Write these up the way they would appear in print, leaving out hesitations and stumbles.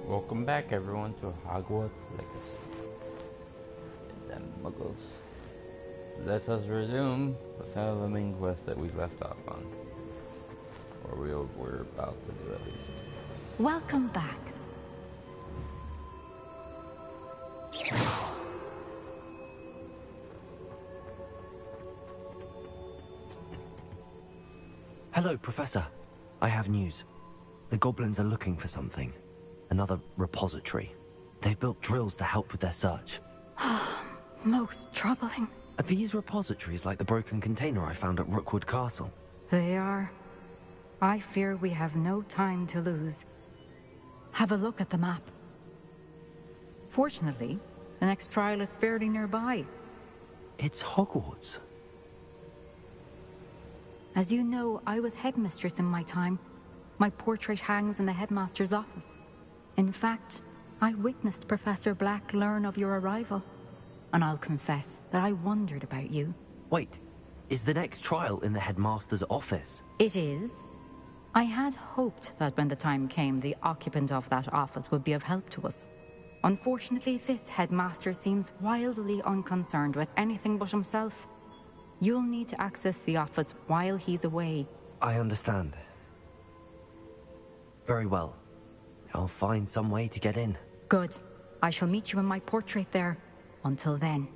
Welcome back, everyone, to Hogwarts Legacy. Them muggles. Let us resume with some of the main quest that we left off on. Or we're about to do, at least. Welcome back. Hello, Professor. I have news. The goblins are looking for something. Another repository. They've built drills to help with their search. Most troubling. Are these repositories like the broken container I found at Rookwood Castle? They are. I fear we have no time to lose. Have a look at the map. Fortunately, the next trial is fairly nearby. It's Hogwarts. As you know, I was headmistress in my time. My portrait hangs in the headmaster's office. In fact, I witnessed Professor Black learn of your arrival. And I'll confess that I wondered about you. Wait, is the next trial in the headmaster's office? It is. I had hoped that when the time came, the occupant of that office would be of help to us. Unfortunately, this headmaster seems wildly unconcerned with anything but himself. You'll need to access the office while he's away. I understand. Very well. I'll find some way to get in. Good. I shall meet you in my portrait there. Until then.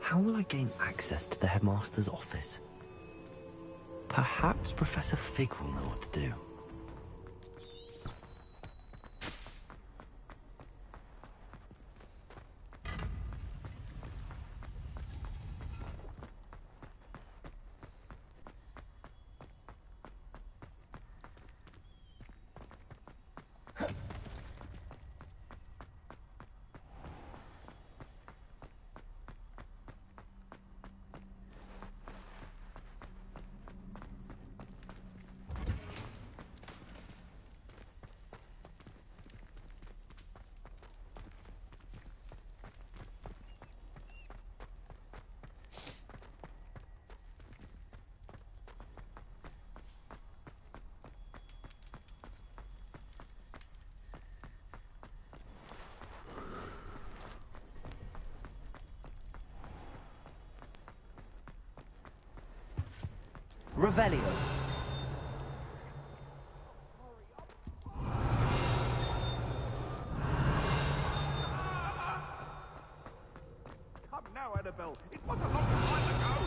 How will I gain access to the headmaster's office? Perhaps Professor Fig will know what to do. Revelio. Come now, Annabelle. It was a long time ago.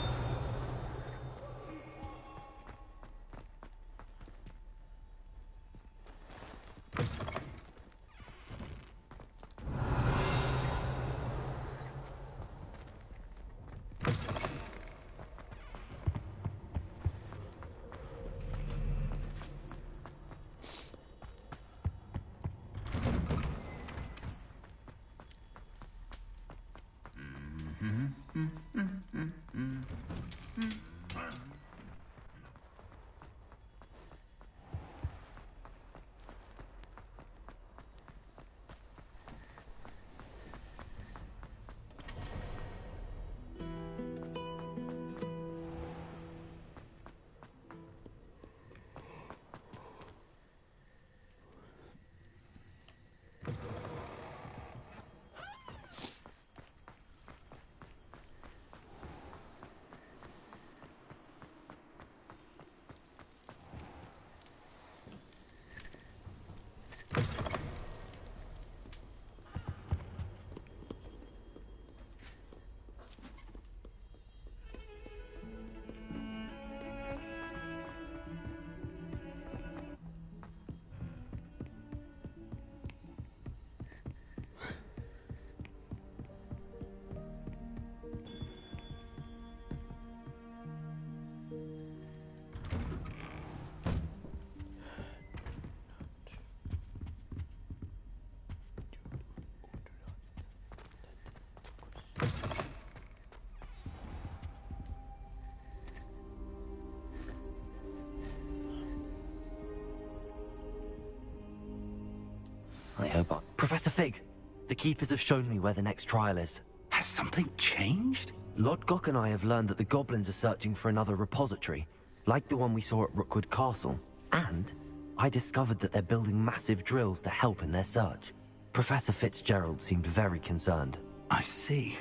here, but... Professor Fig, the Keepers have shown me where the next trial is. Has something changed? Lodgok and I have learned that the goblins are searching for another repository, like the one we saw at Rookwood Castle. And I discovered that they're building massive drills to help in their search. Professor Fitzgerald seemed very concerned. I see.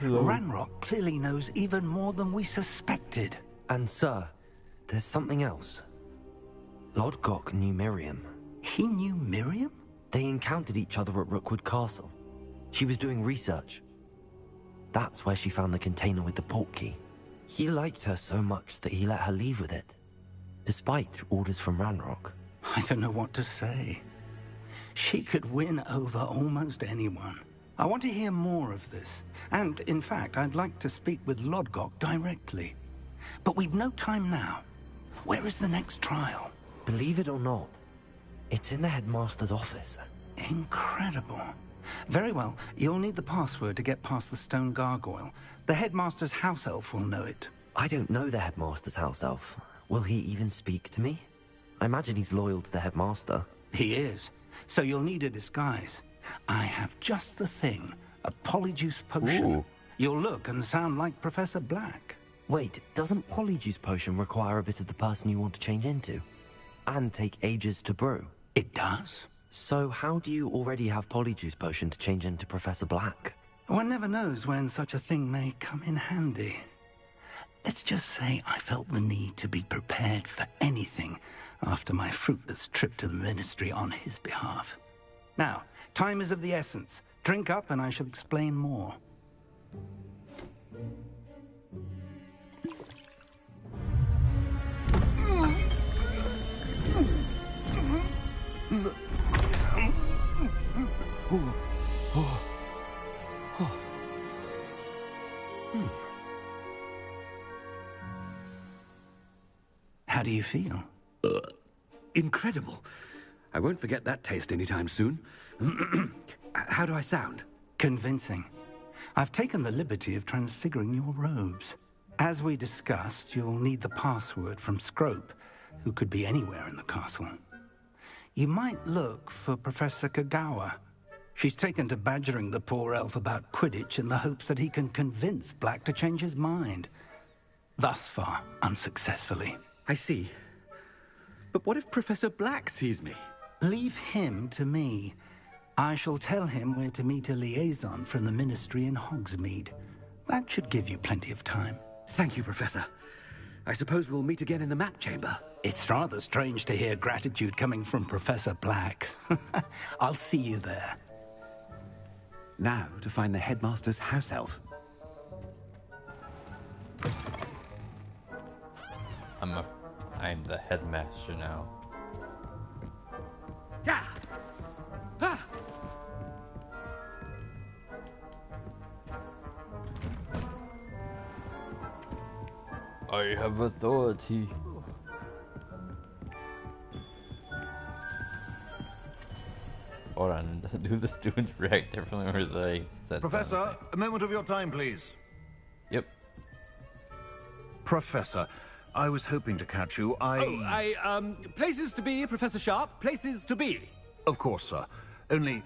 Hello. Ranrock clearly knows even more than we suspected. And sir, there's something else. Lodgok knew Miriam. He knew Miriam? They encountered each other at Rookwood Castle. She was doing research. That's where she found the container with the portkey. He liked her so much that he let her leave with it, despite orders from Ranrock. I don't know what to say. She could win over almost anyone. I want to hear more of this. And, in fact, I'd like to speak with Lodgok directly. But we've no time now. Where is the next trial? Believe it or not, it's in the headmaster's office. Incredible. Very well. You'll need the password to get past the stone gargoyle. The headmaster's house elf will know it. I don't know the headmaster's house elf. Will he even speak to me? I imagine he's loyal to the headmaster. He is. So you'll need a disguise. I have just the thing. A polyjuice potion. Ooh. You'll look and sound like Professor Black. Wait, doesn't polyjuice potion require a bit of the person you want to change into? And take ages to brew? It does? So how do you already have polyjuice potion to change into Professor Black? One never knows when such a thing may come in handy. Let's just say I felt the need to be prepared for anything after my fruitless trip to the Ministry on his behalf. Now, time is of the essence. Drink up and I shall explain more. How do you feel? Incredible. I won't forget that taste anytime soon. How do I sound? Convincing. I've taken the liberty of transfiguring your robes. As we discussed, you'll need the password from Scrope, who could be anywhere in the castle. You might look for Professor Kagawa. She's taken to badgering the poor elf about Quidditch in the hopes that he can convince Black to change his mind. Thus far, unsuccessfully. I see. But what if Professor Black sees me? Leave him to me. I shall tell him where to meet a liaison from the Ministry in Hogsmeade. That should give you plenty of time. Thank you, Professor. I suppose we'll meet again in the map chamber. It's rather strange to hear gratitude coming from Professor Black. I'll see you there. Now to find the headmaster's house elf. I'm the headmaster now. Yeah. Ah. I have authority. Hold on, do the students react differently or they said Professor, something? a moment of your time, please. Yep. Professor, I was hoping to catch you. Places to be, Professor Sharp, places to be. Of course, sir. Only...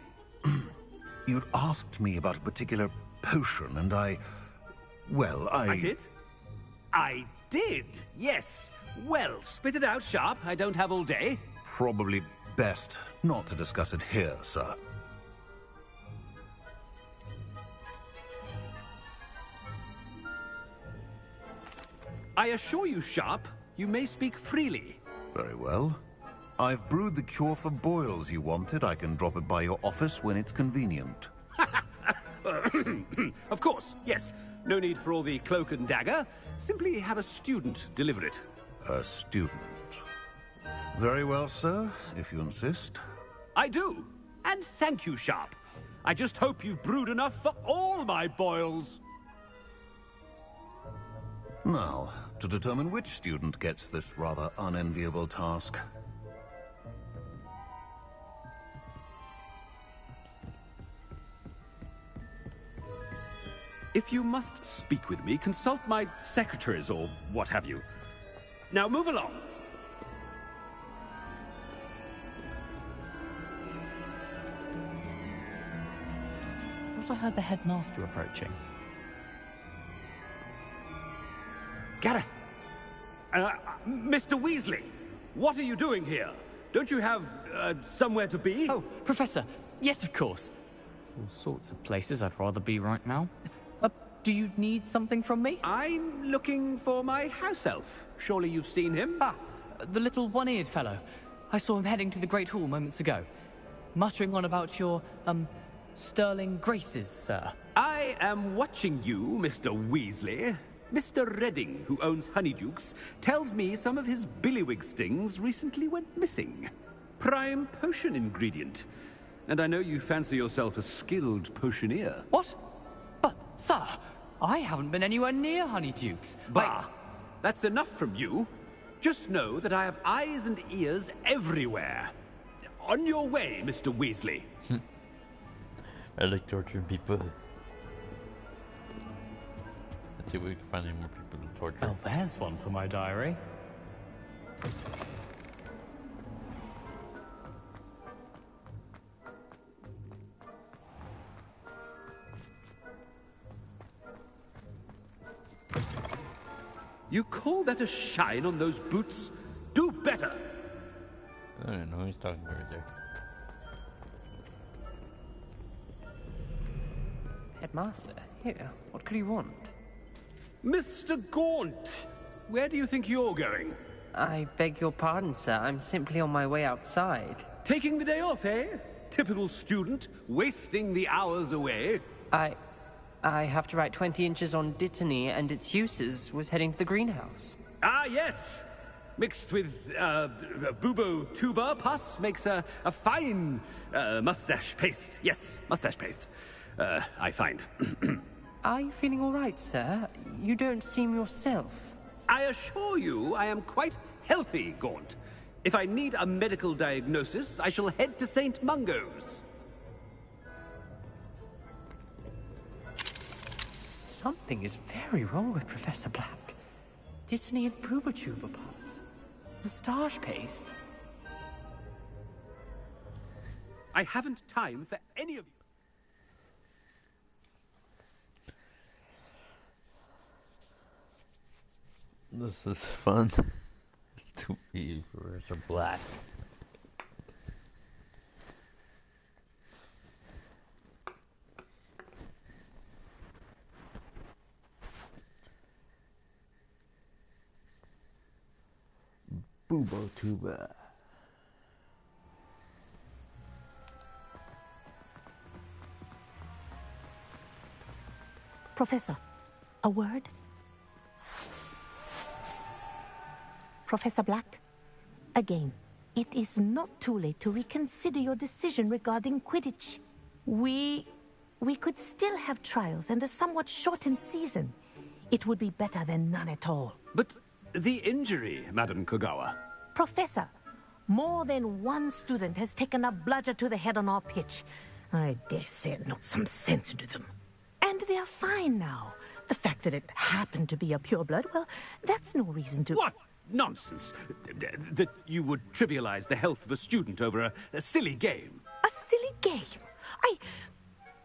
you'd asked me about a particular potion, and well, I did? I did, yes. Well, spit it out, Sharp. I don't have all day. Probably best not to discuss it here, sir. I assure you, Sharp, you may speak freely. Very well. I've brewed the cure for boils you wanted. I can drop it by your office when it's convenient. Of course, yes. No need for all the cloak and dagger. Simply have a student deliver it. A student. Very well, sir, if you insist. I do. And thank you, Sharp. I just hope you've brewed enough for all my boils. Now, to determine which student gets this rather unenviable task. If you must speak with me, consult my secretaries or what have you. Now move along. thought I heard the headmaster approaching. Gareth! Mr. Weasley! What are you doing here? Don't you have, somewhere to be? Oh, Professor. Yes, of course. All sorts of places I'd rather be right now. Do you need something from me? I'm looking for my house elf. Surely you've seen him? Ah, the little one-eared fellow. I saw him heading to the Great Hall moments ago. Muttering on about your, sterling graces, sir. I am watching you, Mr. Weasley. Mr. Redding, who owns Honeydukes, tells me some of his billywig stings recently went missing. Prime potion ingredient. And I know you fancy yourself a skilled potioneer. What? But, sir, I haven't been anywhere near Honeydukes. Bah! That's enough from you. Just know that I have eyes and ears everywhere. On your way, Mr. Weasley. I like torturing people. Let's see if we can find any more people to torture. Oh, there's one for my diary. You call that a shine on those boots? Do better! I don't know, he's talking right there. Headmaster, here, what could he want? Mr. Gaunt! Where do you think you're going? I beg your pardon, sir. I'm simply on my way outside. Taking the day off, eh? Typical student, wasting the hours away. I have to write 20 inches on Dittany and its uses. Was heading to the greenhouse. Ah, yes! Mixed with, bubo tuber pus makes a fine, mustache paste. Yes, mustache paste. I find. Are you feeling all right, sir? You don't seem yourself. I assure you I am quite healthy, Gaunt. If I need a medical diagnosis, I shall head to St. Mungo's. Something is very wrong with Professor Black. Dittany and Pooba-Tuba pus. Moustache paste. I haven't time for any of you. This is fun to be Professor Black. Boobo tuba. Professor, a word? Professor Black, again, it is not too late to reconsider your decision regarding Quidditch. We could still have trials and a somewhat shortened season. It would be better than none at all. But the injury, Madam Kogawa. Professor, more than one student has taken a bludger to the head on our pitch. I dare say it knocked some sense into them. And they are fine now. The fact that it happened to be a pureblood, well, that's no reason to... What? Nonsense. That you would trivialize the health of a student over a silly game. A silly game?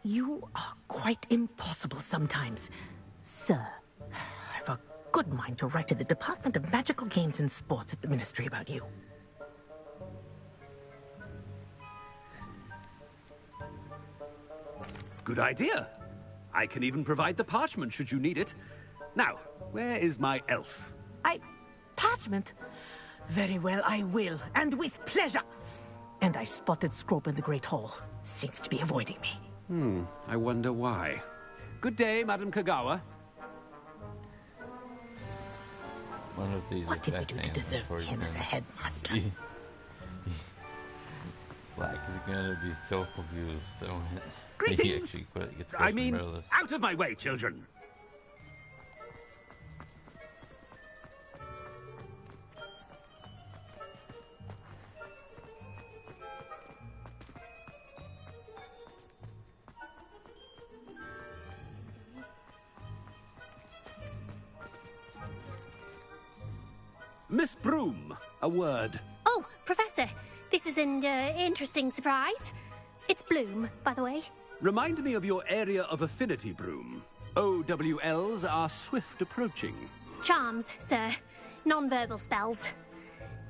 You are quite impossible sometimes. Sir, I've a good mind to write to the Department of Magical Games and Sports at the Ministry about you. Good idea. I can even provide the parchment should you need it. Now, where is my elf? Parchment? Very well, I will, and with pleasure. And I spotted Scrope in the Great Hall. Seems to be avoiding me. I wonder why. Good day, Madam Kogawa. One of these What did we do to deserve him as a headmaster? Black is gonna be so confused. So Greetings! he actually gets I mean, out of my way, children. Miss Broom, a word. Oh, Professor, this is an interesting surprise. It's Bloom, by the way. Remind me of your area of affinity, Broom. OWLs are swift approaching. Charms, sir. Non-verbal spells.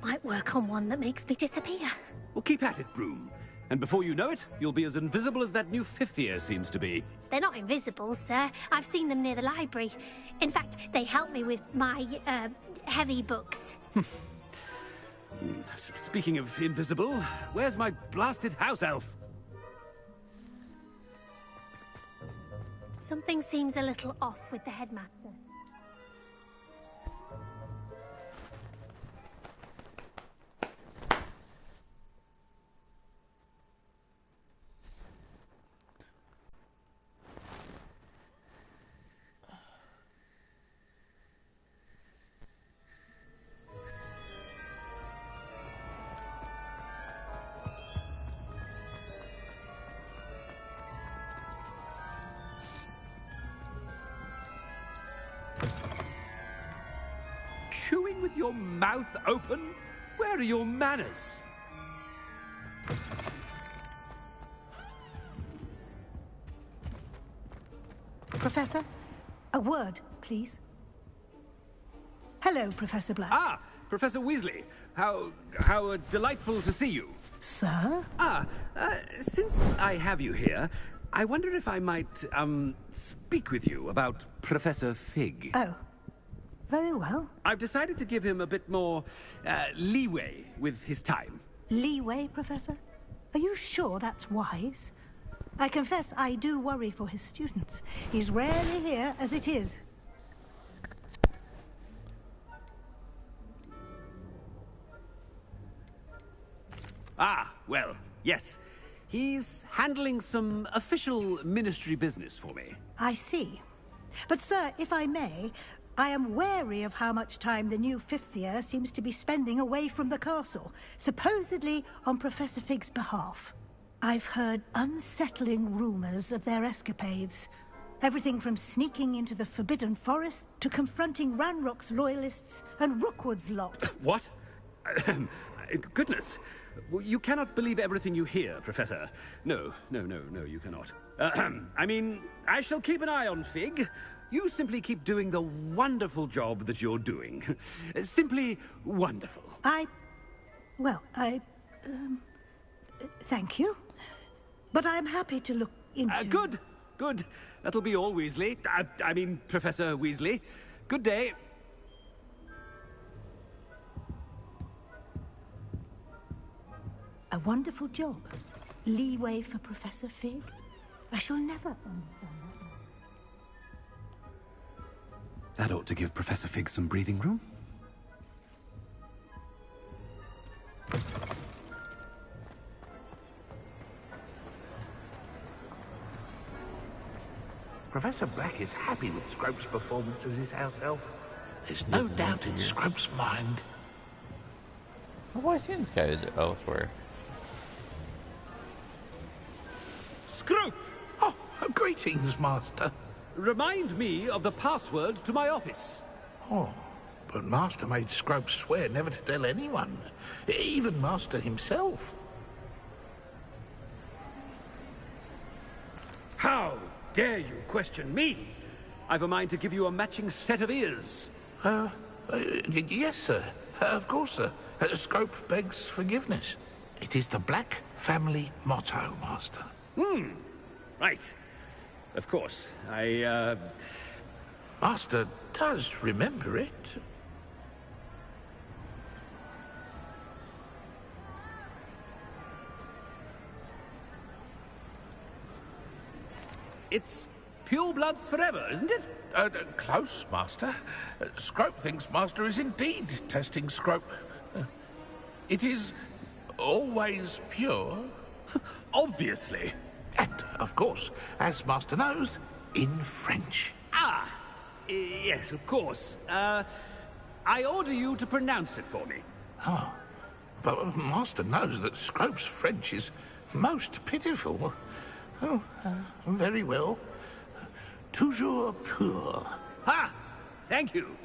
Might work on one that makes me disappear. Well, keep at it, Broom. And before you know it, you'll be as invisible as that new fifth year seems to be. They're not invisible, sir. I've seen them near the library. In fact, they help me with my, heavy books. Speaking of invisible, where's my blasted house elf? Something seems a little off with the headmaster. Chewing with your mouth open? Where are your manners? Professor, a word, please. Hello, Professor Black. Ah, Professor Weasley. How delightful to see you. Sir? Since I have you here, I wonder if I might, speak with you about Professor Fig. Oh. Very well. I've decided to give him a bit more, leeway with his time. Leeway, Professor? Are you sure that's wise? I confess I do worry for his students. He's rarely here as it is. Ah, well, yes. He's handling some official ministry business for me. I see. But, sir, if I may, I am wary of how much time the new fifth year seems to be spending away from the castle, supposedly on Professor Fig's behalf. I've heard unsettling rumors of their escapades. Everything from sneaking into the Forbidden Forest to confronting Ranrock's loyalists and Rookwood's lot. What? Goodness. You cannot believe everything you hear, Professor. No, you cannot. I mean, I shall keep an eye on Fig. You simply keep doing the wonderful job that you're doing. Simply wonderful. Thank you. But I'm happy to look into... Good. That'll be all, Weasley. I mean, Professor Weasley. Good day. A wonderful job. Leeway for Professor Fig. I shall never understand that. That ought to give Professor Fig some breathing room. Professor Black is happy with Scrope's performance as his house elf. There's no doubt in Scrope's mind. Why is this guy elsewhere? Scrope! Oh, greetings, Master. Remind me of the password to my office. Oh, but Master made Scrope swear never to tell anyone, even Master himself. How dare you question me? I've a mind to give you a matching set of ears. Yes, sir. Of course, sir. Scrope begs forgiveness. It is the Black family motto, Master. Right. Of course, Master does remember it. It's purebloods forever, isn't it? Close, Master. Scrope thinks Master is indeed testing Scrope. It is always pure. Obviously. And, of course, as Master knows, in French. Yes, of course. I order you to pronounce it for me. Oh, but Master knows that Scrope's French is most pitiful. Oh, very well. Toujours pur. Ha! Thank you.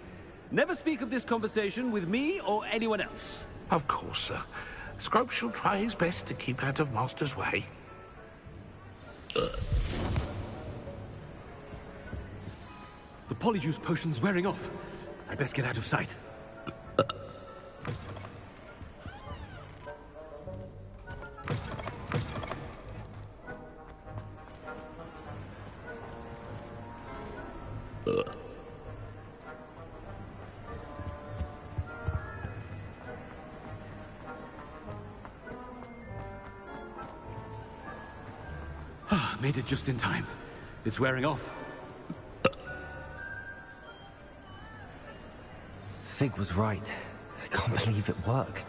Never speak of this conversation with me or anyone else. Of course, sir. Scrope shall try his best to keep out of Master's way. The polyjuice potion's wearing off. I best get out of sight. Made it just in time. It's wearing off. Fig was right. I can't believe it worked.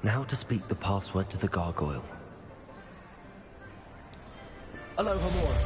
Now to speak the password to the gargoyle. Aloha more.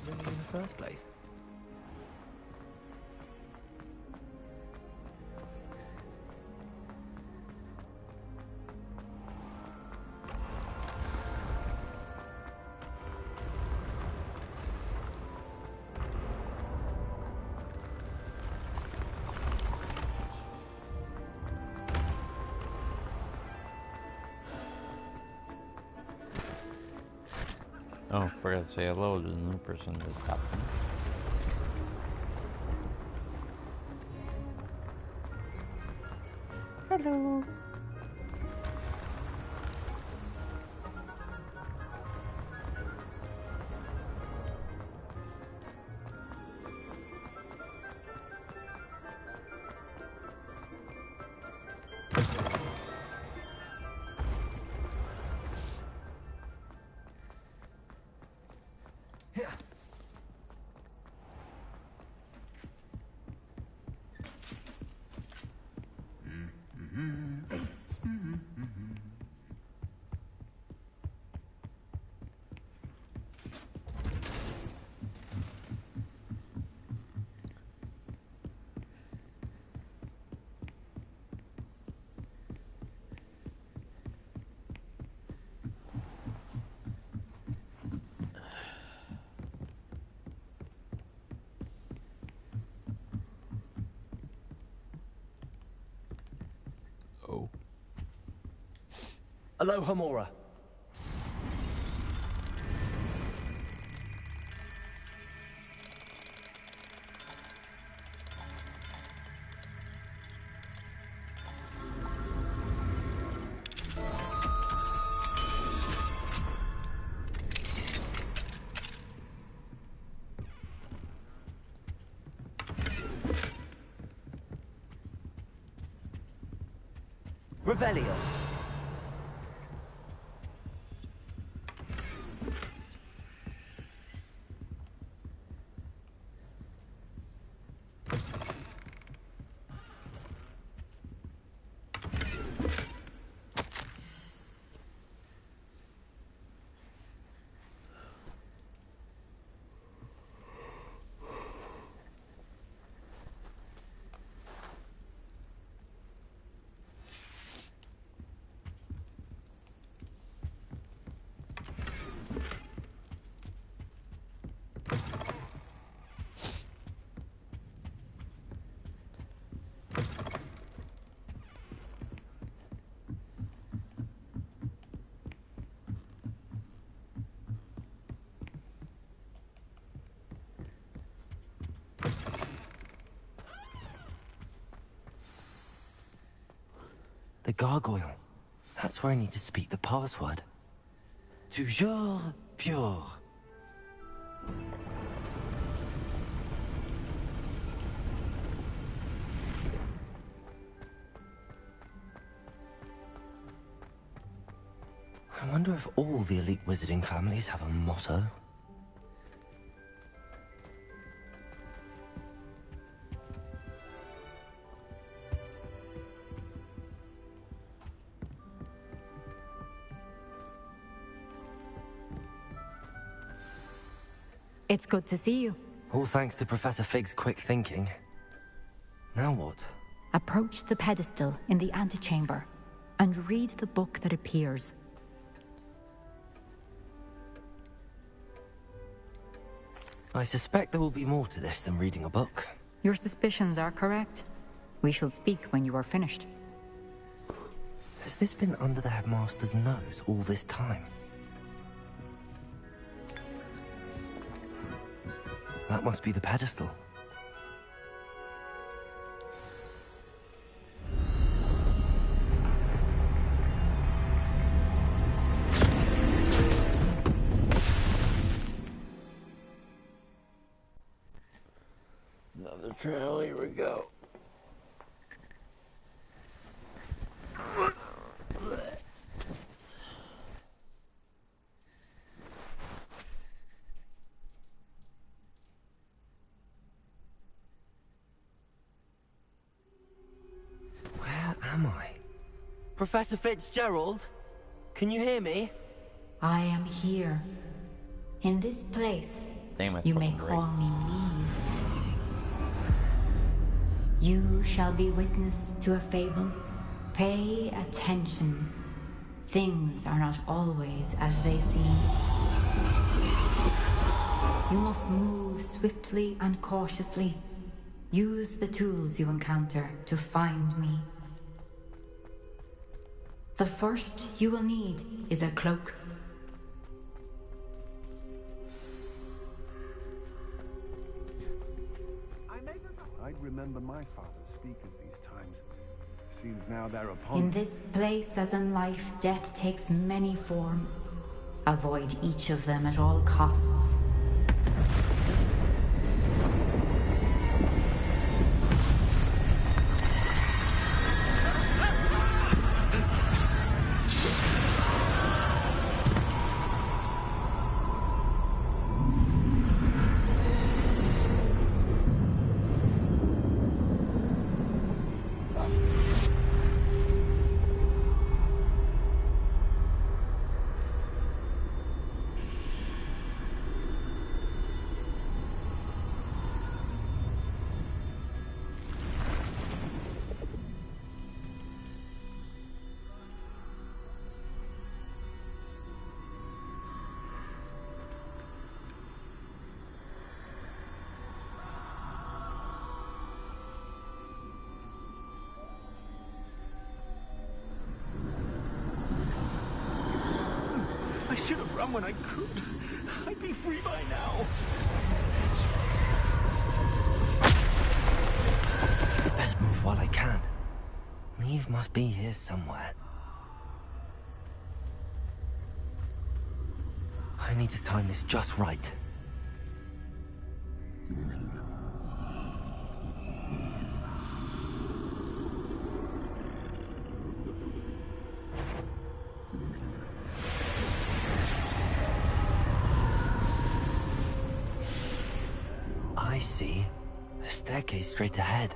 In the first place. Oh, forgot to say hello to the new person that's talking. Hello. Aloha Mora. Revelio. The gargoyle. That's where I need to speak the password. Toujours pure. I wonder if all the elite wizarding families have a motto. It's good to see you. All thanks to Professor Fig's quick thinking. Now what? Approach the pedestal in the antechamber and read the book that appears. I suspect there will be more to this than reading a book. Your suspicions are correct. We shall speak when you are finished. Has this been under the headmaster's nose all this time? That must be the pedestal. Another trail, here we go. Where am I? Professor Fitzgerald? Can you hear me? I am here. In this place, Damn it, you may fucking call me Neve. You shall be witness to a fable. Pay attention. Things are not always as they seem. You must move swiftly and cautiously. Use the tools you encounter to find me. The first you will need is a cloak. I'd remember my father speak of these times. Seems now they're upon In this place, as in life, death takes many forms. Avoid each of them at all costs. I should have run when I could. I'd be free by now. Best move while I can. Neve must be here somewhere. I need to time this just right. I see. A staircase straight ahead.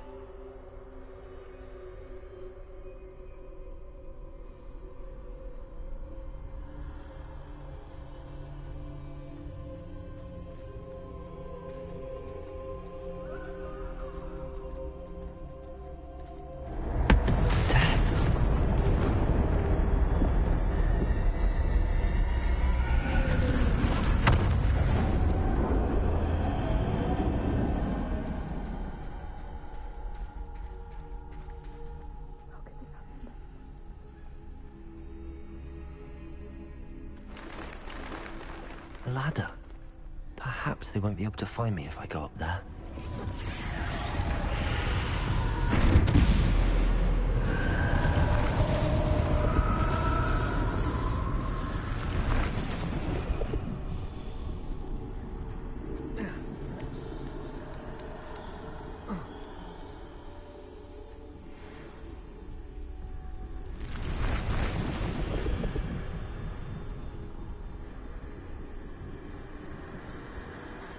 A ladder. Perhaps they won't be able to find me if I go up there.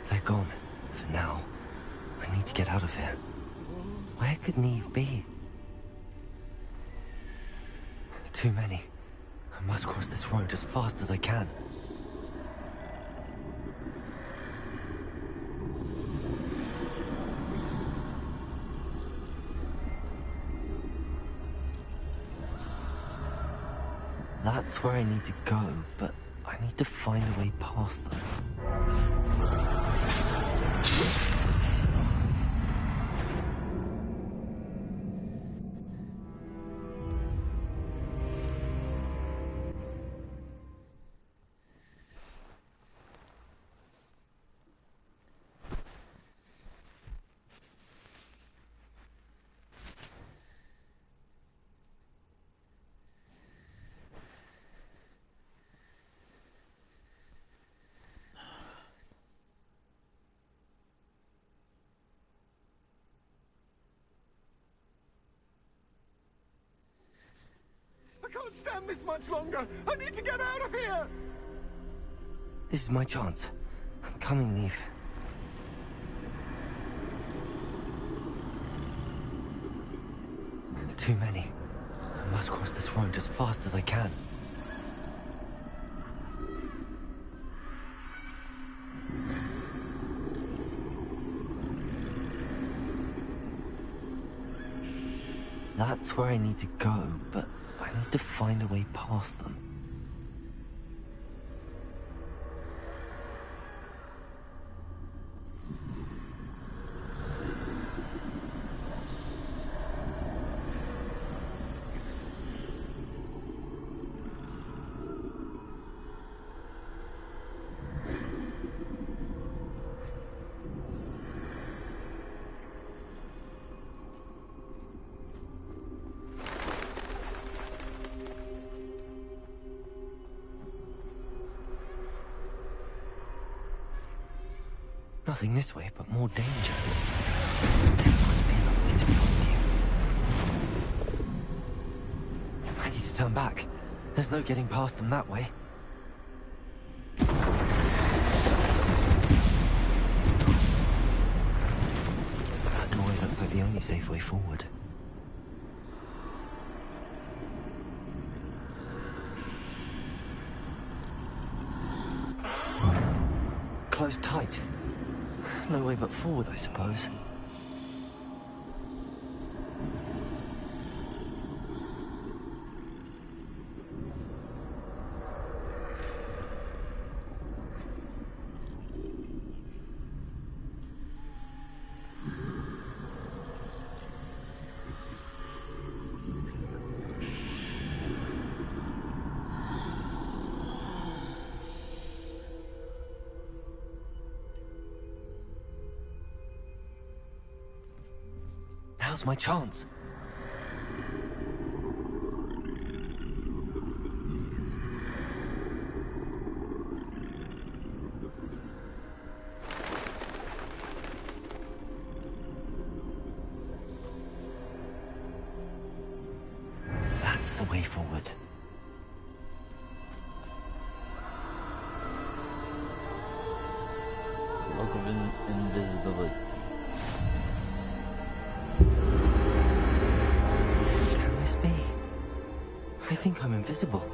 They're gone, for now. I need to get out of here. Where could Neve be? Too many. I must cross this road as fast as I can. That's where I need to go, but I need to find a way past them. I can't stand this much longer! I need to get out of here! This is my chance. I'm coming, Neve. Too many. I must cross this road as fast as I can. That's where I need to go, but I need to find a way past them. Nothing this way, but more danger. There must be another way to find you. I need to turn back. There's no getting past them that way. That doorway looks like the only safe way forward. Closed tight. No way but forward, I suppose. Now's my chance. That's the way forward. Look of invisibility. I think I'm invisible.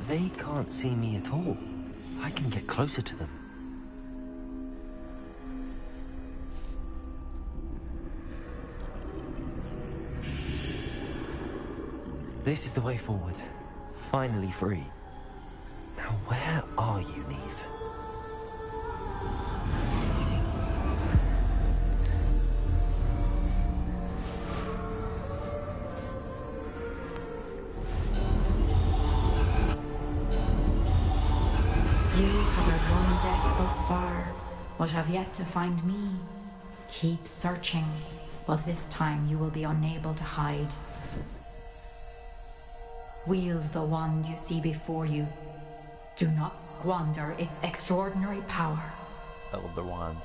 They can't see me at all. I can get closer to them. This is the way forward. Finally free. Now where are you, Neve? You have a long day. far, but have yet to find me. Keep searching, but this time you will be unable to hide. Wield the wand you see before you. Do not squander its extraordinary power. Elder Wand.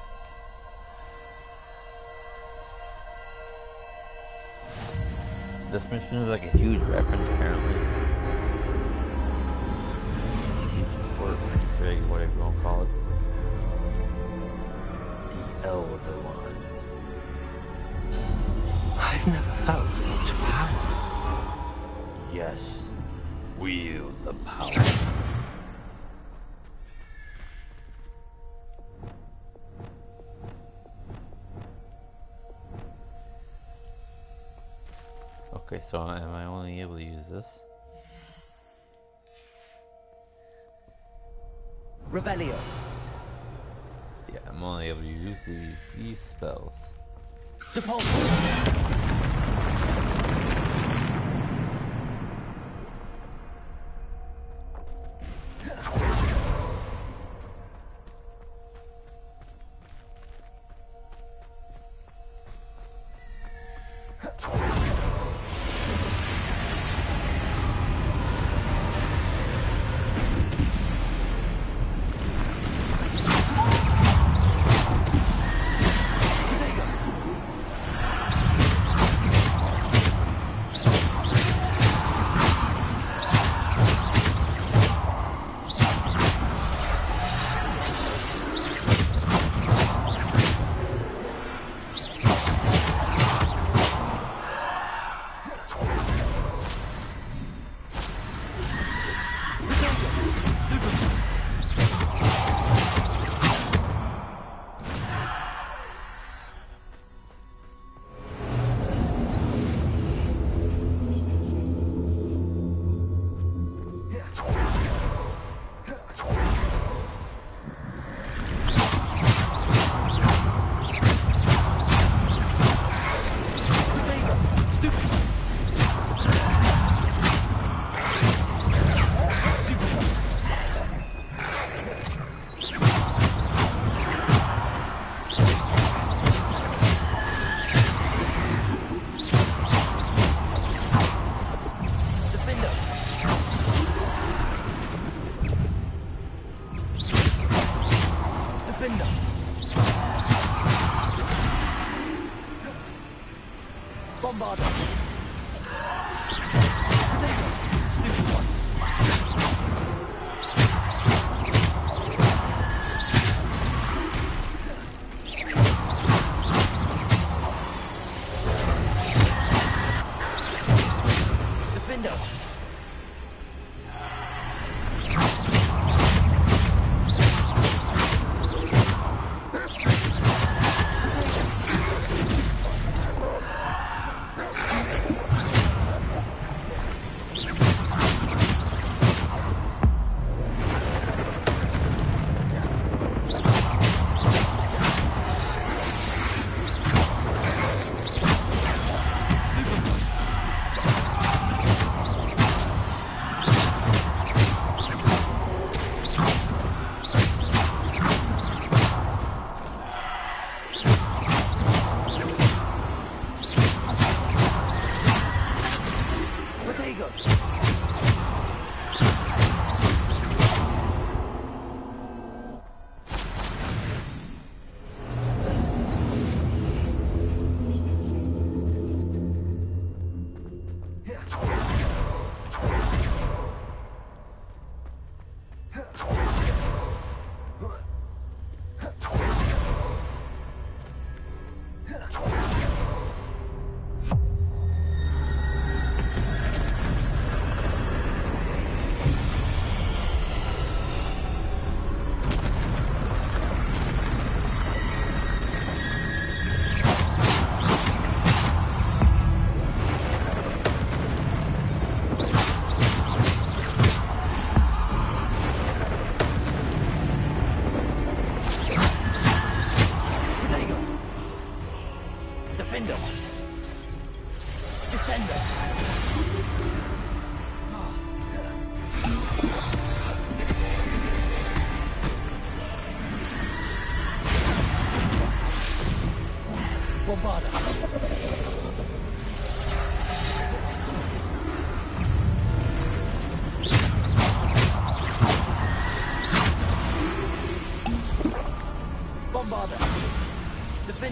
This mission is like a huge reference, apparently. Or Easter egg, whatever you want to call it. The Elder Wand. I've never felt such power. Yes. Wield the power. Okay, so am I only able to use this? Revelio. Yeah, I'm only able to use these spells.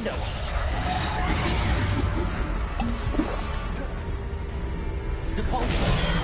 Defender! Defaulter!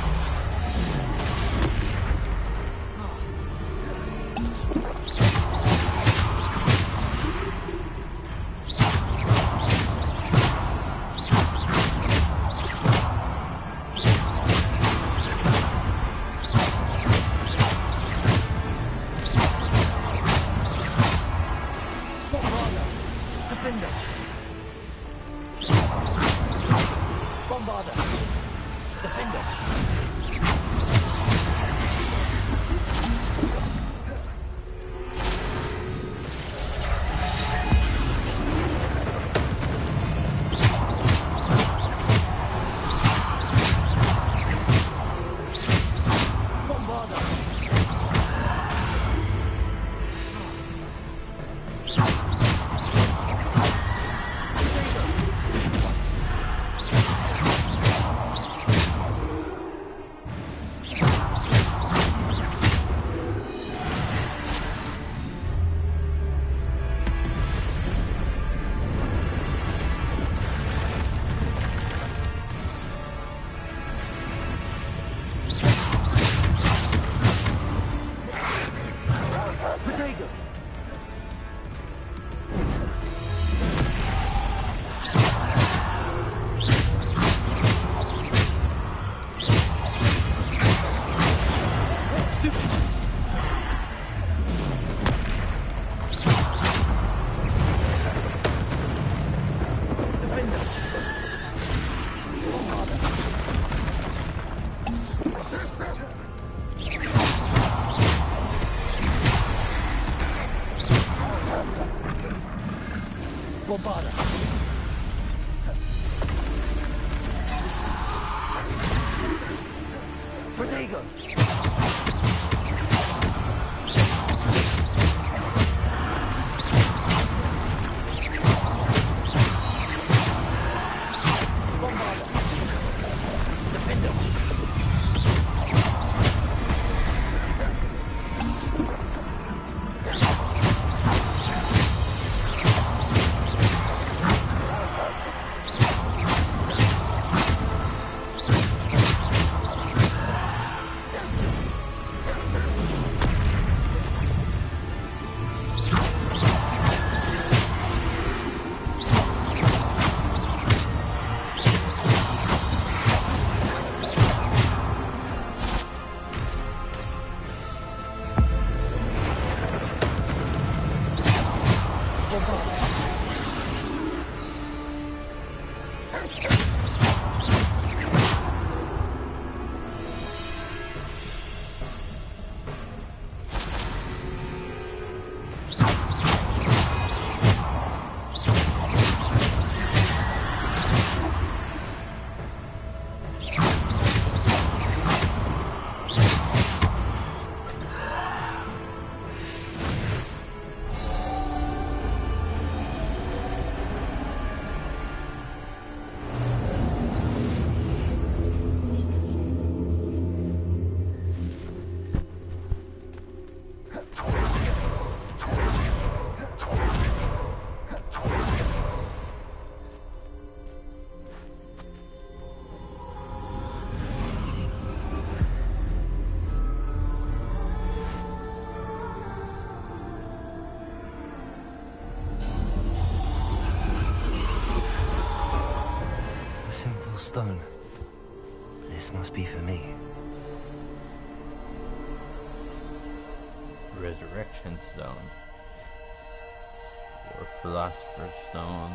Stone. This must be for me. Resurrection Stone. Or Philosopher's Stone.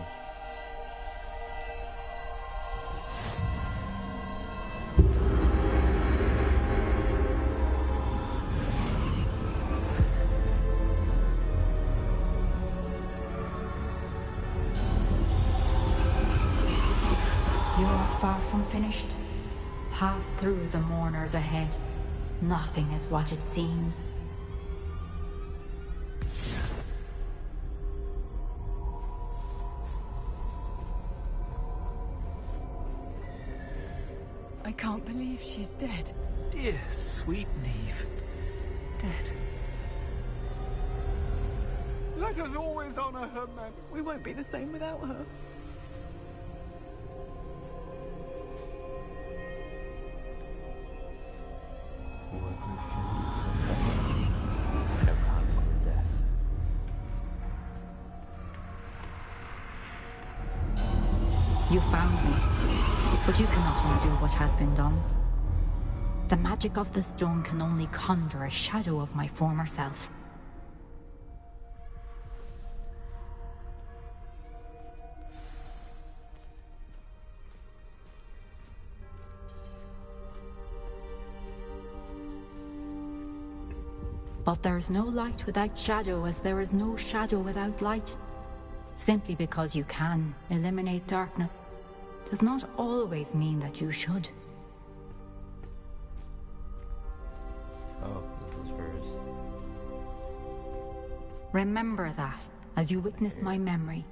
Far from finished. Pass through the mourners ahead. Nothing is what it seems. I can't believe she's dead. Dear, sweet Neve. Dead. Let us always honor her memory. We won't be the same without her. You found me, but you cannot undo what has been done. The magic of the stone can only conjure a shadow of my former self. But there is no light without shadow, as there is no shadow without light. Simply because you can eliminate darkness does not always mean that you should. Oh, this is hers. Remember that as you witness my memory.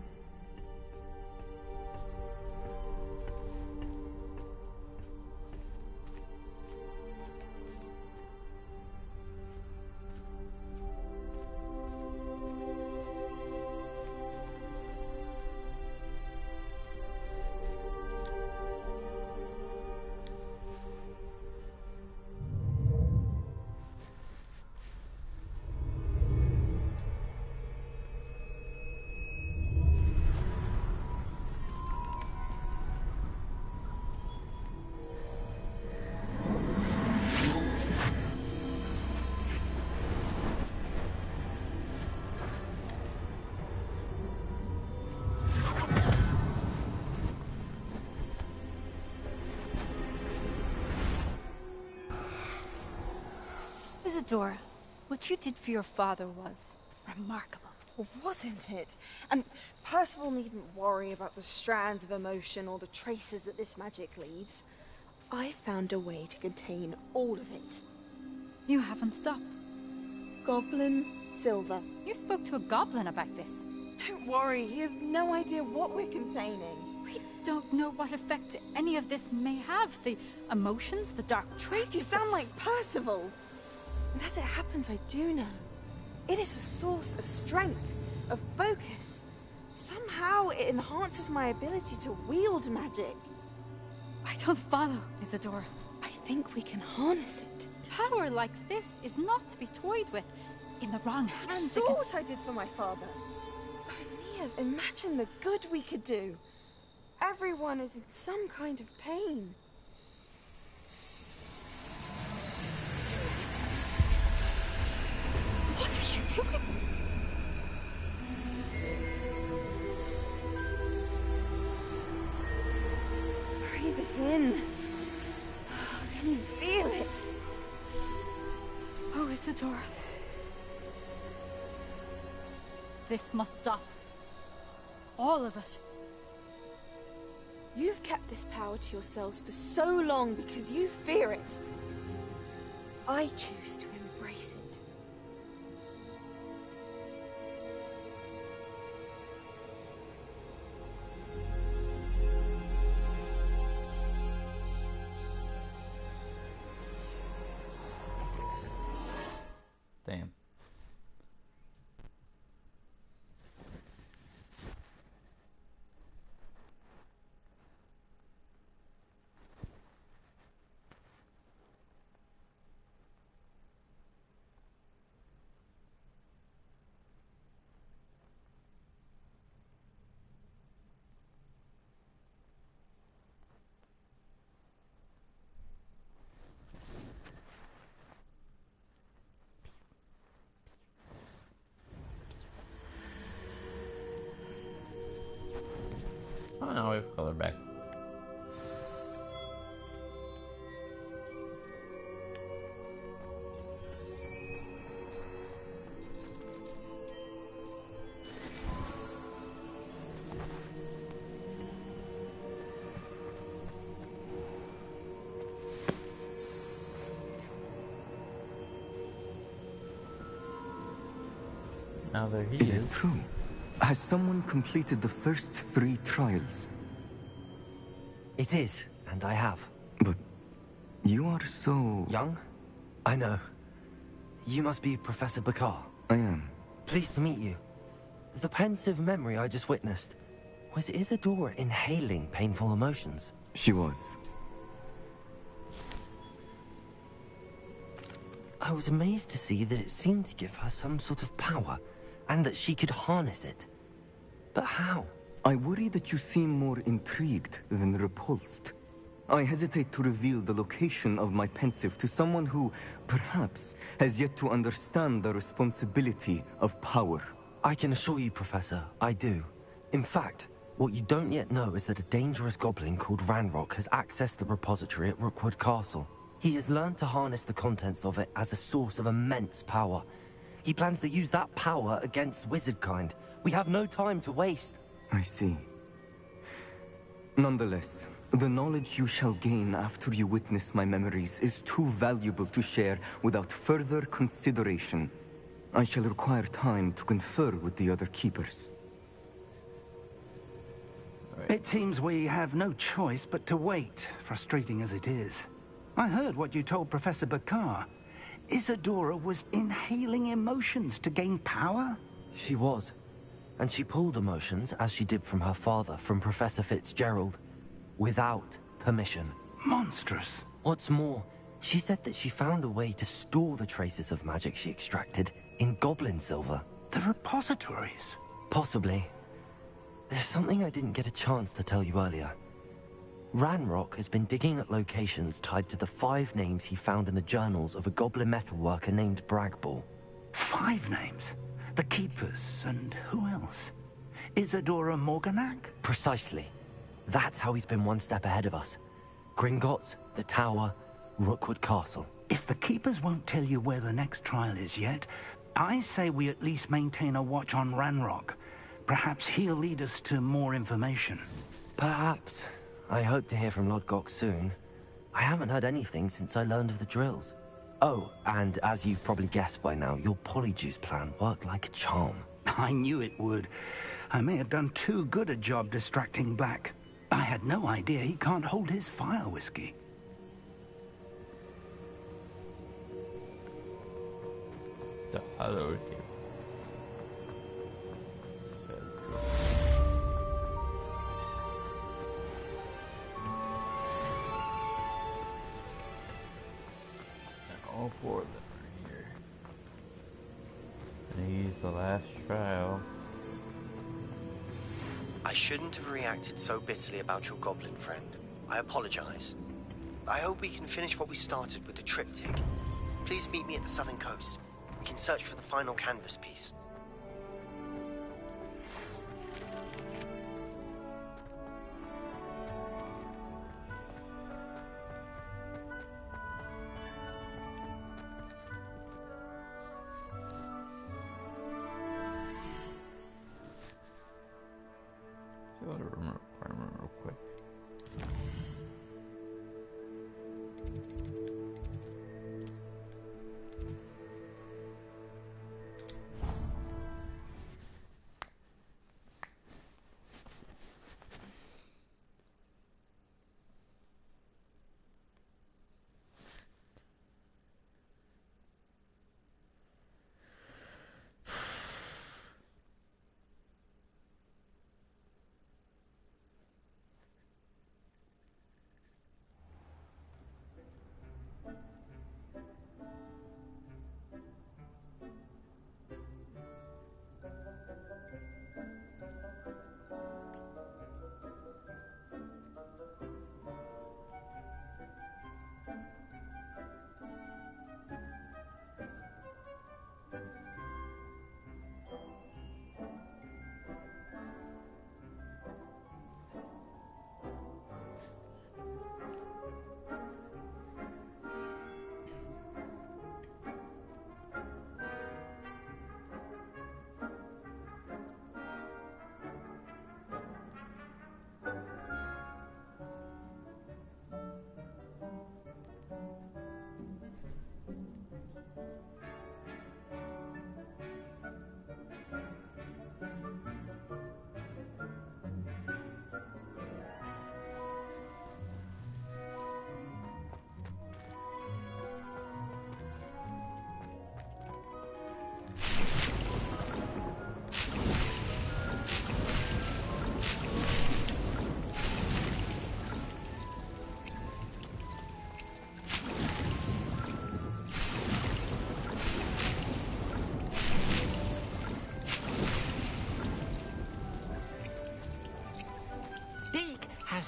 Isadora, what you did for your father was remarkable. Well, wasn't it? And Percival needn't worry about the strands of emotion or the traces that this magic leaves. I found a way to contain all of it. You haven't stopped. Goblin Silver. You spoke to a goblin about this. Don't worry, he has no idea what we're containing. We don't know what effect any of this may have. The emotions, the dark traits. You sound like Percival. And as it happens, I do know. It is a source of strength, of focus. Somehow it enhances my ability to wield magic. I don't follow, Isadora. I think we can harness it. Power like this is not to be toyed with. In the wrong hands, You saw what I did for my father. Only imagine the good we could do. Everyone is in some kind of pain. What are you doing? Breathe it in. Can you feel it? Oh, Isadora. This must stop. All of it. You've kept this power to yourselves for so long because you fear it. I choose to embrace it. Damn. Oh, now we have color back. Now there he Is is. it true? Has someone completed the first 3 trials? It is, and I have. But you are so... Young? I know. You must be Professor Bakar. I am. Pleased to meet you. The pensive memory I just witnessed. Was Isadora inhaling painful emotions? She was. I was amazed to see that it seemed to give her some sort of power, and that she could harness it. But how? I worry that you seem more intrigued than repulsed. I hesitate to reveal the location of my pensive to someone who, perhaps, has yet to understand the responsibility of power. I can assure you, Professor, I do. In fact, what you don't yet know is that a dangerous goblin called Ranrock has accessed the repository at Rookwood Castle. He has learned to harness the contents of it as a source of immense power. He plans to use that power against wizardkind. We have no time to waste. I see. Nonetheless, the knowledge you shall gain after you witness my memories is too valuable to share without further consideration. I shall require time to confer with the other keepers. It seems we have no choice but to wait, frustrating as it is. I heard what you told Professor Bakar. Isadora was inhaling emotions to gain power? She was. And she pulled emotions, as she did from her father, from Professor Fitzgerald, without permission. Monstrous. What's more, she said that she found a way to store the traces of magic she extracted in goblin silver. The repositories? Possibly. There's something I didn't get a chance to tell you earlier. Ranrock has been digging at locations tied to the 5 names he found in the journals of a goblin metalworker named Bragball. 5 names? The Keepers, and who else? Isadora Morganac? Precisely. That's how he's been one step ahead of us. Gringotts, the Tower, Rookwood Castle. If the Keepers won't tell you where the next trial is yet, I say we at least maintain a watch on Ranrock. Perhaps he'll lead us to more information. Perhaps. I hope to hear from Lodgok soon. I haven't heard anything since I learned of the drills. Oh, and as you've probably guessed by now, your polyjuice plan worked like a charm. I knew it would. I may have done too good a job distracting Black. I had no idea he can't hold his fire whiskey. The other thing. All 4 of them are here. And he's the last trial. I shouldn't have reacted so bitterly about your goblin friend. I apologize. I hope we can finish what we started with the triptych. Please meet me at the southern coast. We can search for the final canvas piece. So I remember real quick.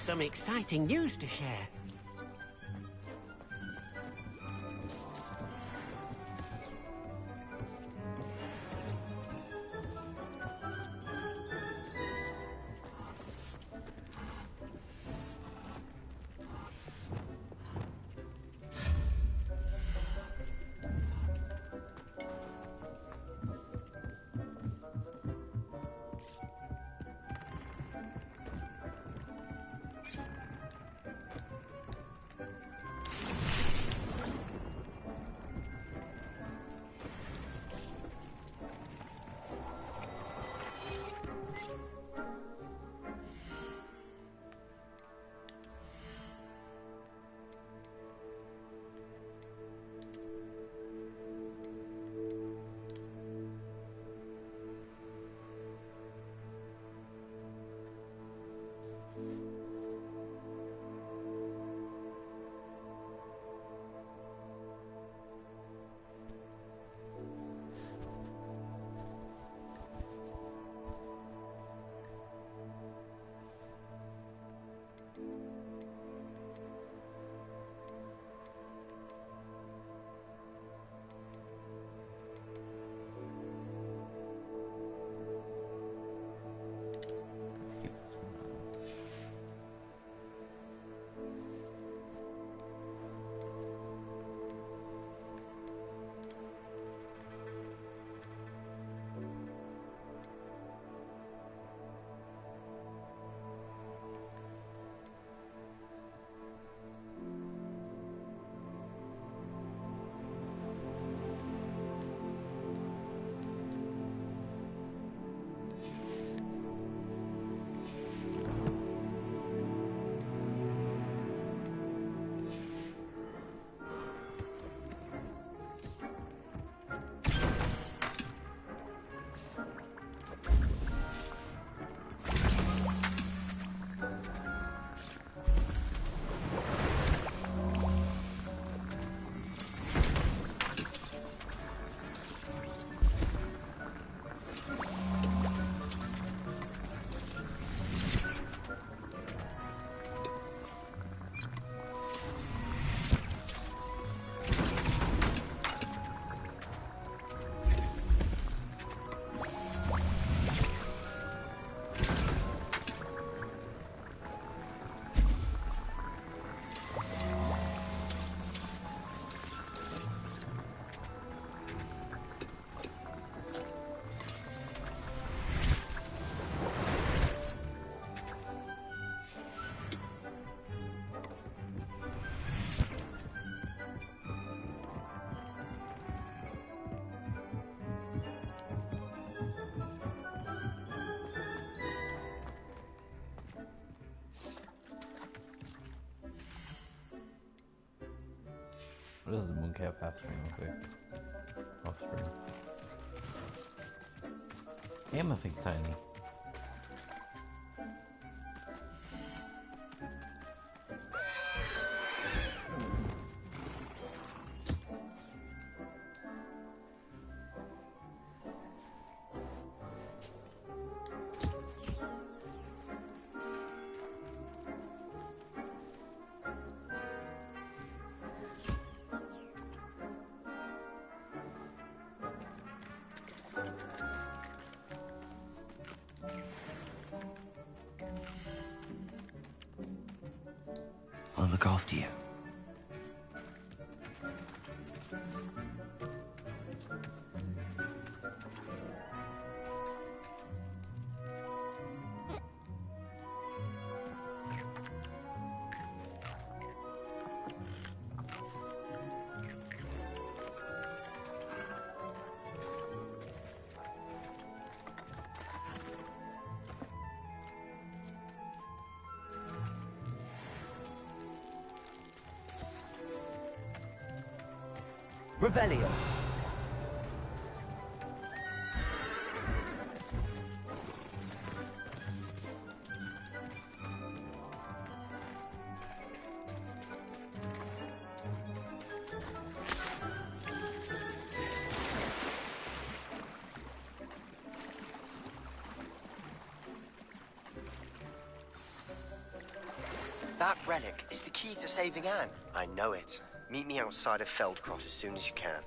some exciting news to share. What is the mooncap half stream real quick? Off stream. Damn, I think tiny. I'll look after you. Revelio. That relic is the key to saving Anne. I know it. Meet me outside of Feldcroft as soon as you can.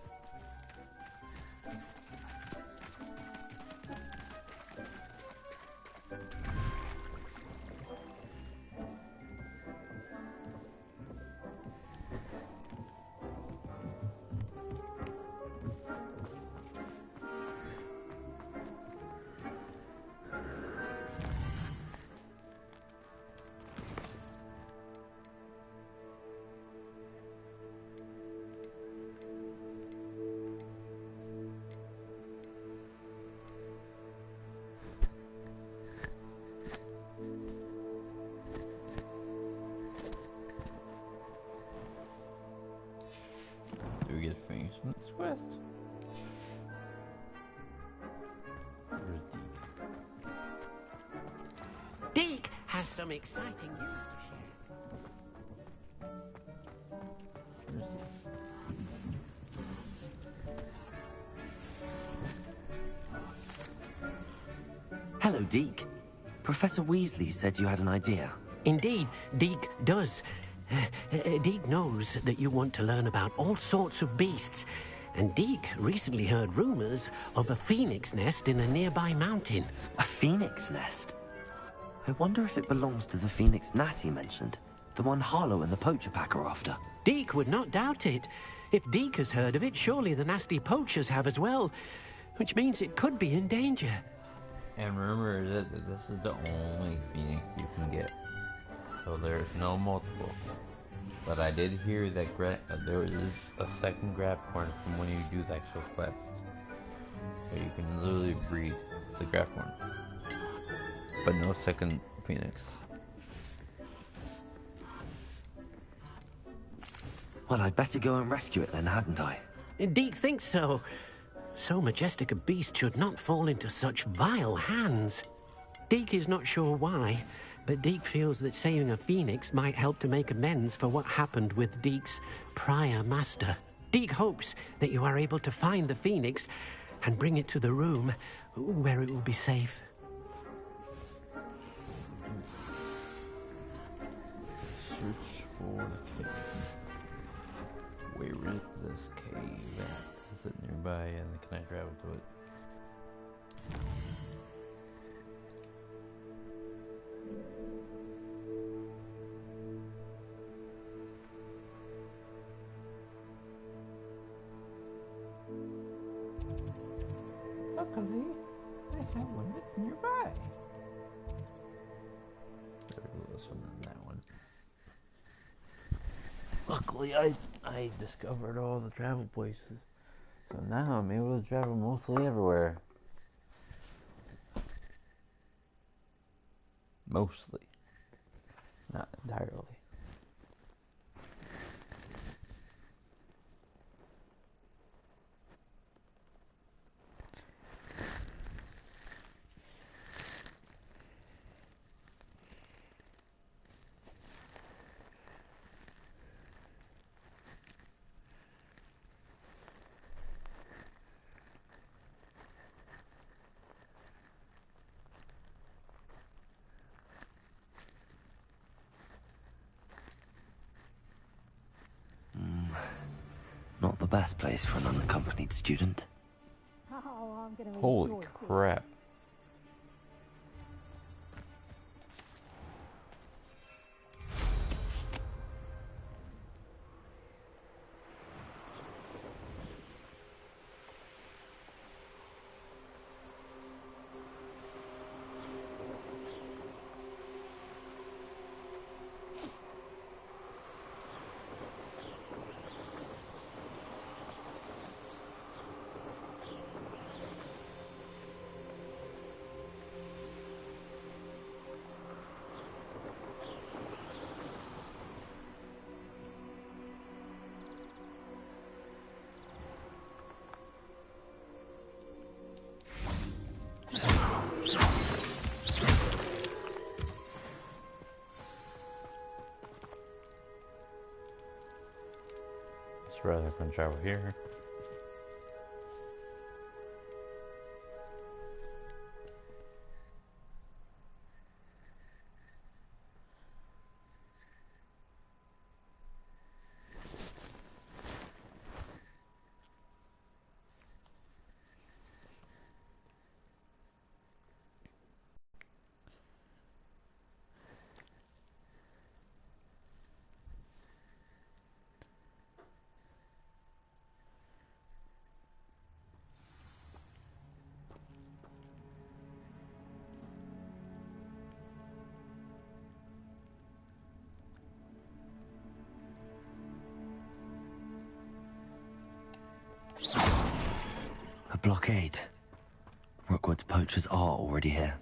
Do we get things from this quest? Where's Deke? Deke has some exciting news to share. Where's he? Hello, Deke. Professor Weasley said you had an idea. Indeed, Deke does. Deke knows that you want to learn about all sorts of beasts, and Deke recently heard rumors of a phoenix nest in a nearby mountain. A phoenix nest? I wonder if it belongs to the phoenix gnat he mentioned. The one Harlow and the poacher pack are after. Deke would not doubt it. If Deke has heard of it, surely the nasty poachers have as well, which means it could be in danger. And remember that this is the only phoenix you can get. So there's no multiple. But I did hear that there is a second grab horn from when you do the actual quest. So you can literally breed the grab horn. But no second phoenix. Well, I'd better go and rescue it then, hadn't I? Deke thinks so. So majestic a beast should not fall into such vile hands. Deke is not sure why, but Deke feels that saving a phoenix might help to make amends for what happened with Deke's prior master. Deke hopes that you are able to find the phoenix and bring it to the room where it will be safe. Search for the cave. Where is this cave at? Is it nearby and can I travel to it? Luckily, I have one that's nearby. There goes this one and that one. Luckily, I discovered all the travel places, so now I'm able to travel mostly everywhere. Mostly, not entirely. Not the best place for an unaccompanied student. Holy crap. Rather than travel here. A blockade. Rookwood's poachers are already here.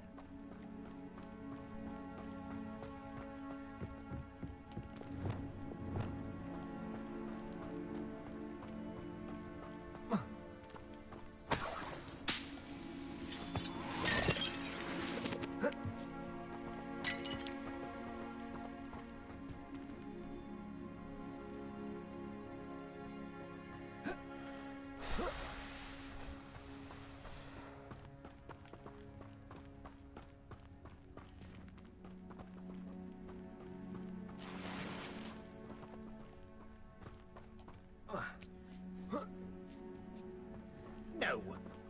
No,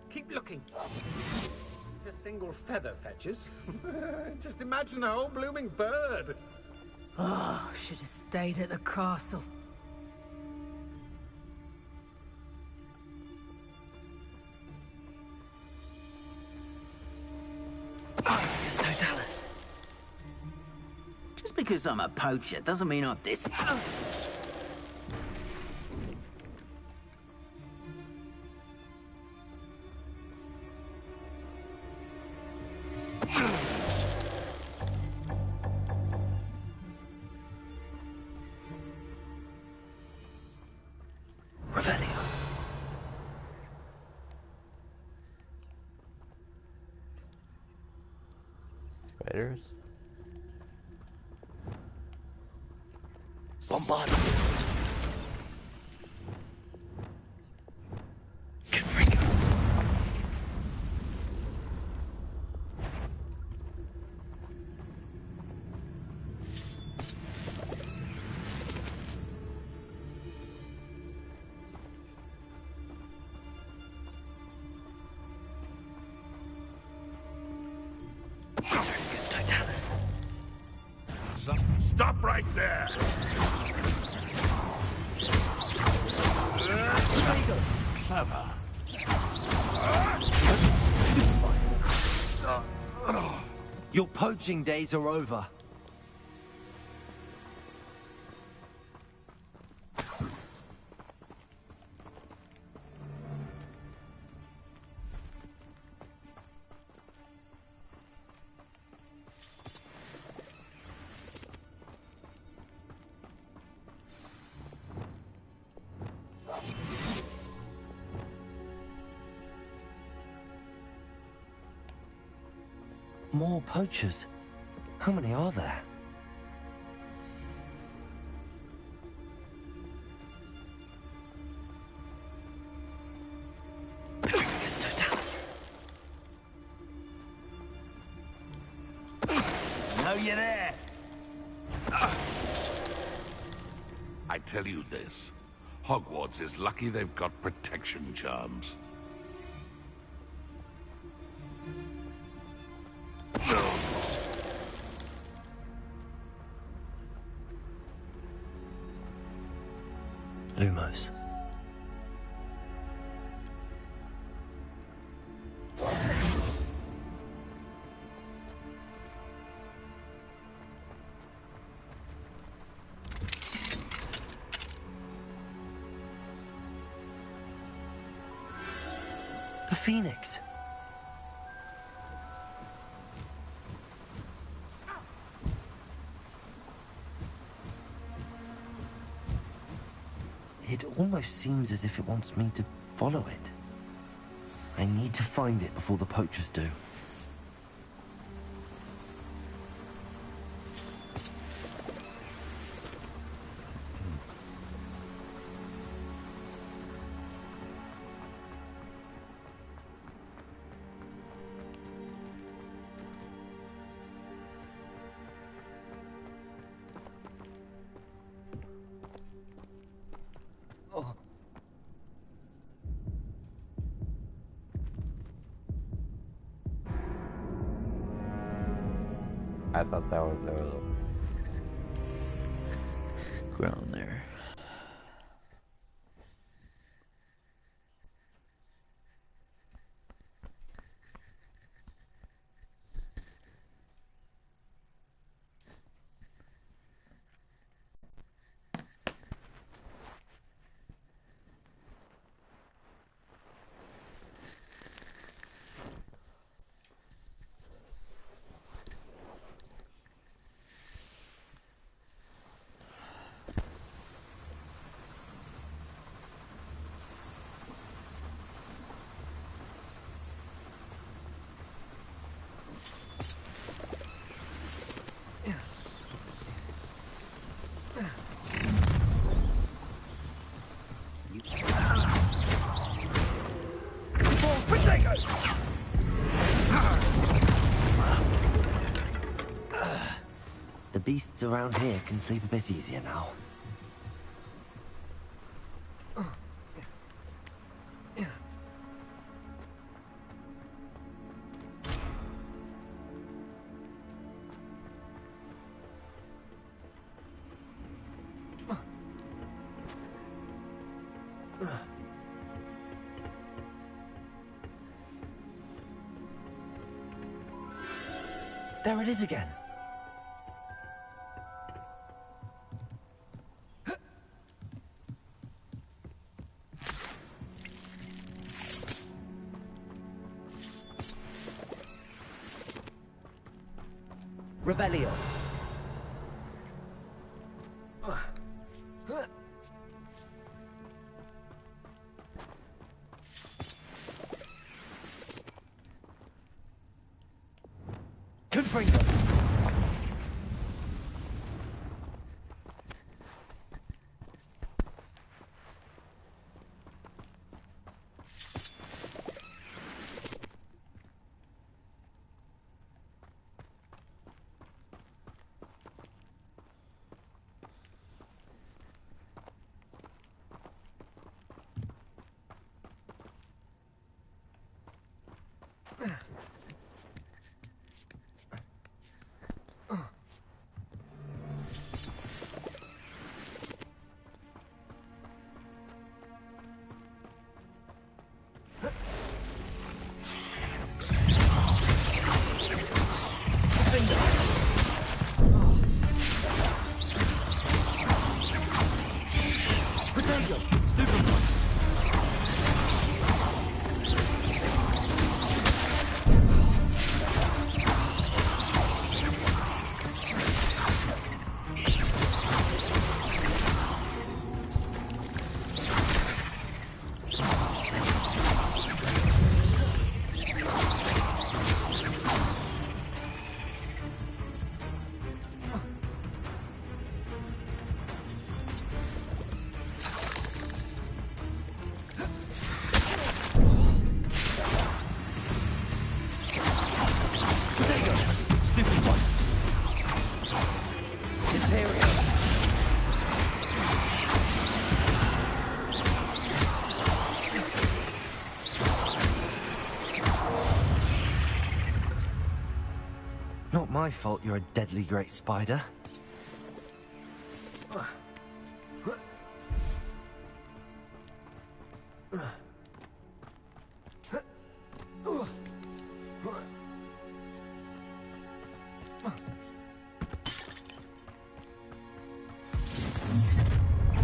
keep looking. A single feather fetches. Just imagine a whole blooming bird. Oh, should have stayed at the castle. It's Totalis. Just because I'm a poacher doesn't mean I'm this. Spiders? Bombard. Stop right there! Clever. Your poaching days are over. More poachers? How many are there? Know you there. I tell you this. Hogwarts is lucky they've got protection charms. Lumos. The Phoenix. It almost seems as if it wants me to follow it. I need to find it before the poachers do. I thought there was a ground there. The beasts around here can sleep a bit easier now. There it is again. Revelio. Confringo. Not my fault you're a deadly great spider.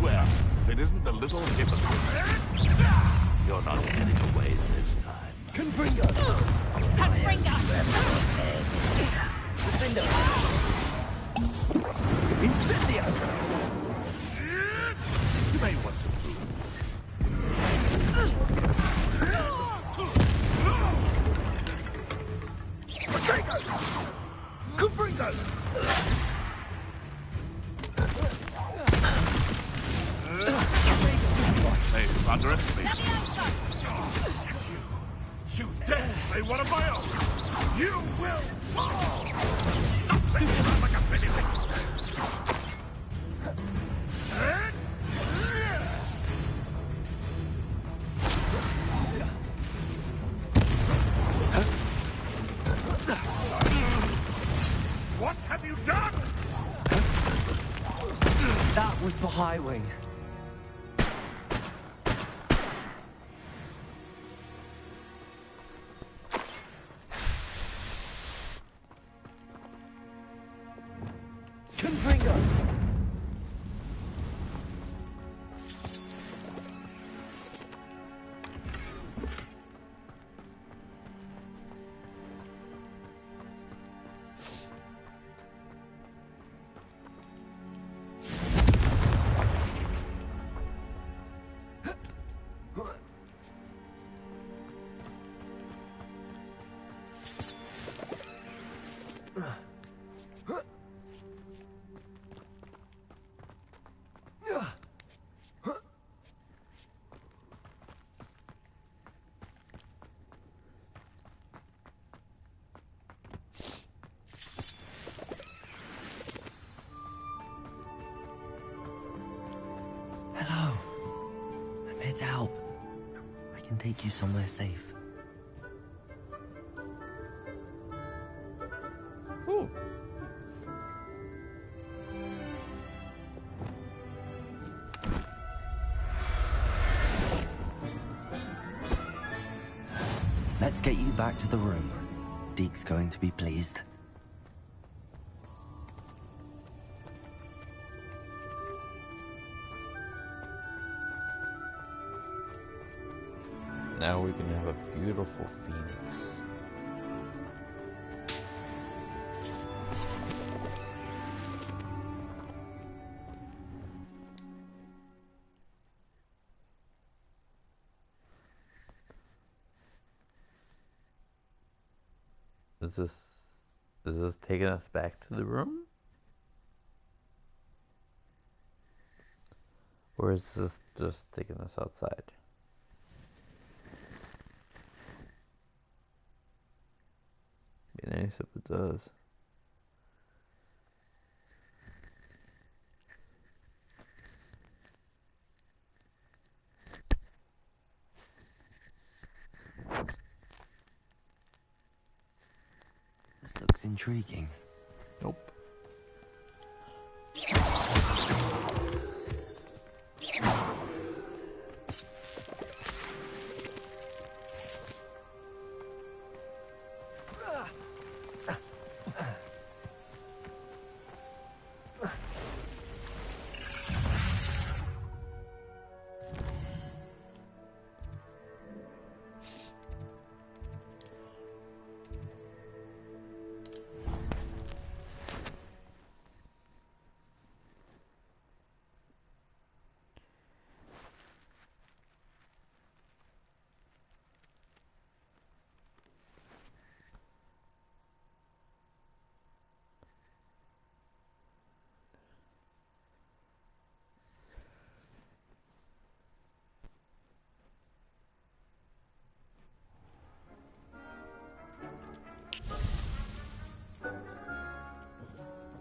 Well, if it isn't the little hypocrite, you're not getting away this time. Confringo! Incendio! You may want to move. Confringo! They've underestimated you dare slay one of my own! You will fall! Stop saying that like a penny What have you done? That was the High Wing. here to help. I can take you somewhere safe. Ooh. Let's get you back to the room. Deke's going to be pleased. Now we can have a beautiful phoenix. Is this taking us back to the room? Or is this just taking us outside? Be nice if it does. This looks intriguing. Nope.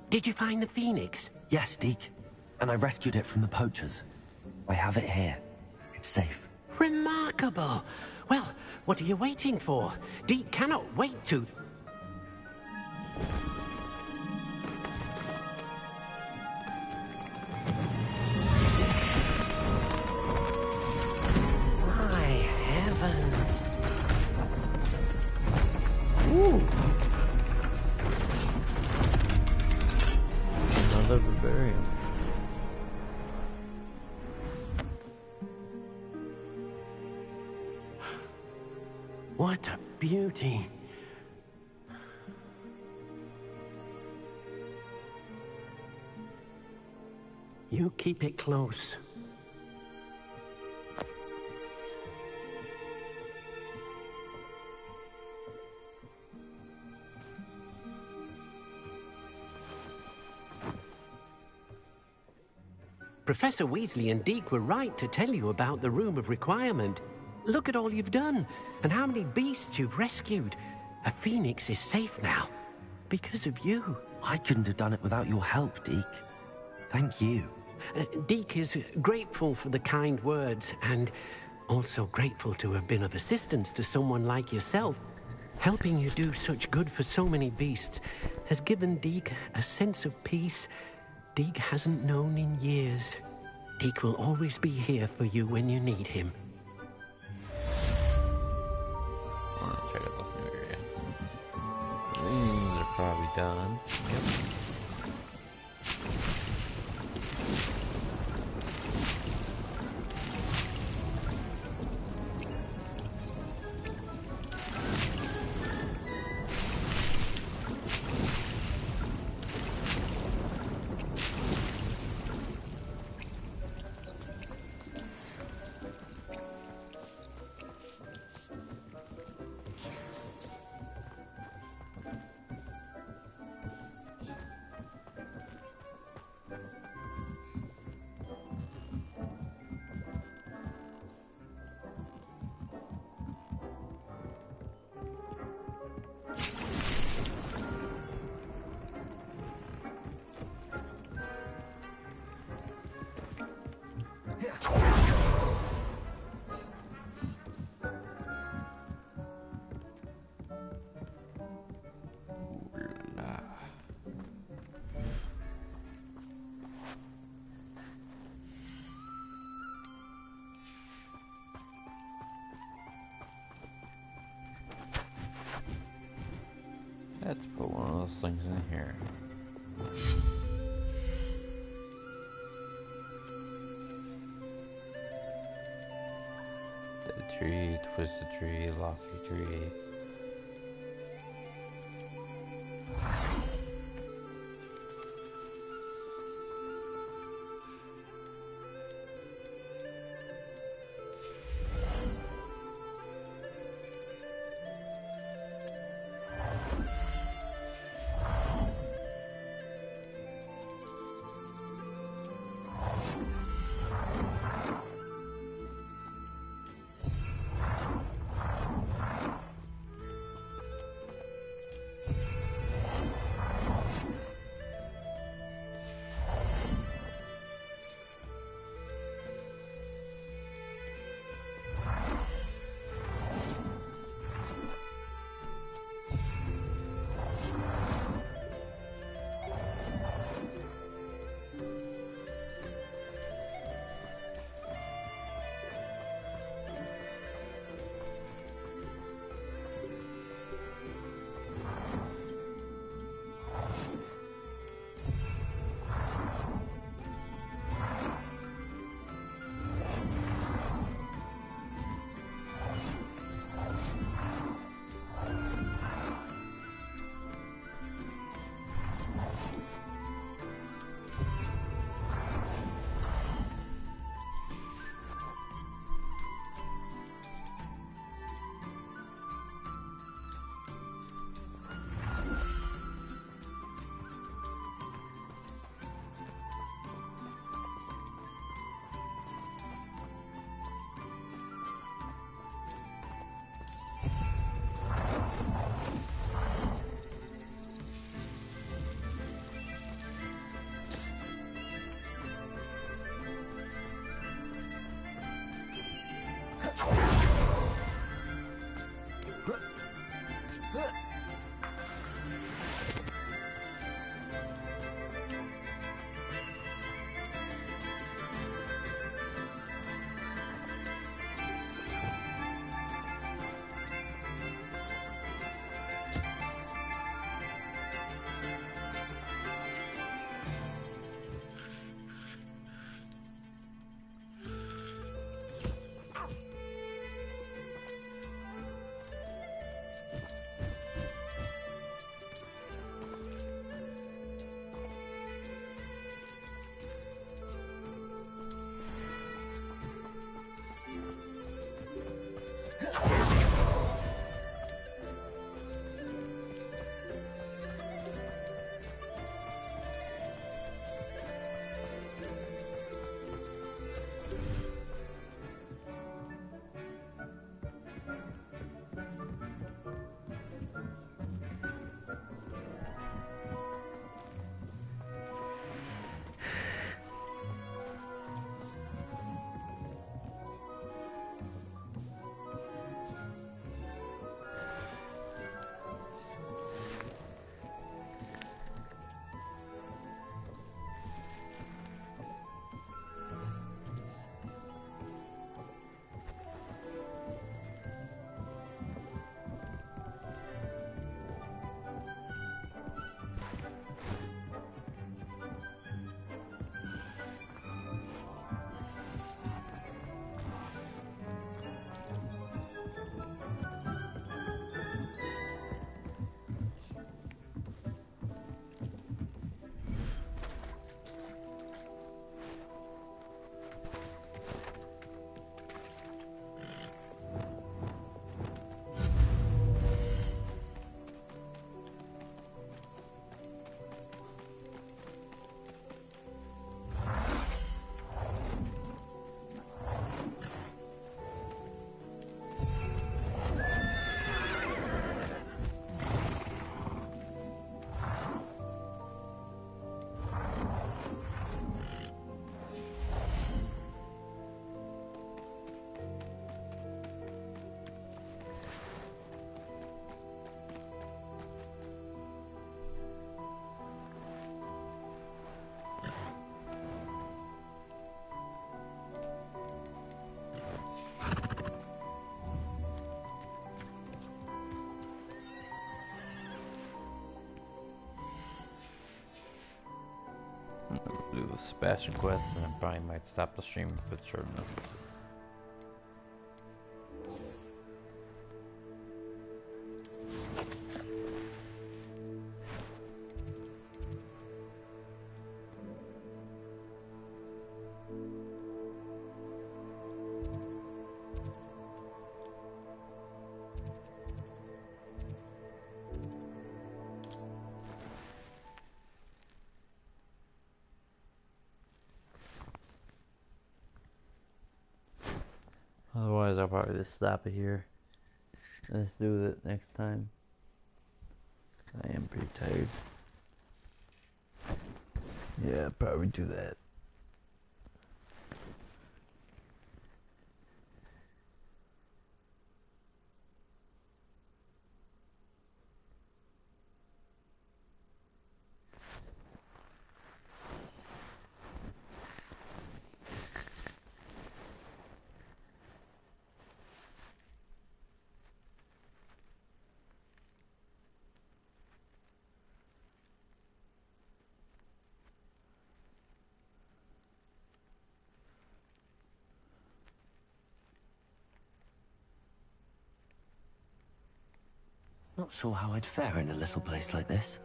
Did you find the phoenix? Yes, Deke. And I rescued it from the poachers. I have it here. It's safe. Remarkable! Well, what are you waiting for? Deke cannot wait to... My heavens! Ooh! Another barbarian. What a beauty! You keep it close. Professor Weasley and Deke were right to tell you about the Room of Requirement. Look at all you've done, and how many beasts you've rescued. A phoenix is safe now, because of you. I couldn't have done it without your help, Deke. Thank you. Deke is grateful for the kind words, and also grateful to have been of assistance to someone like yourself. Helping you do such good for so many beasts has given Deke a sense of peace Deke hasn't known in years. Deke will always be here for you when you need him. I want to check out this new area. These are probably done. Yep. Let's put one of those things in here. Dead tree, twisted tree, lofty tree. the Sebastian quest, and I probably might stop the stream if it's short enough. Otherwise, I'll probably just stop it here. Let's do it next time. I am pretty tired. Yeah, I'll probably do that. Not sure how I'd fare in a little place like this.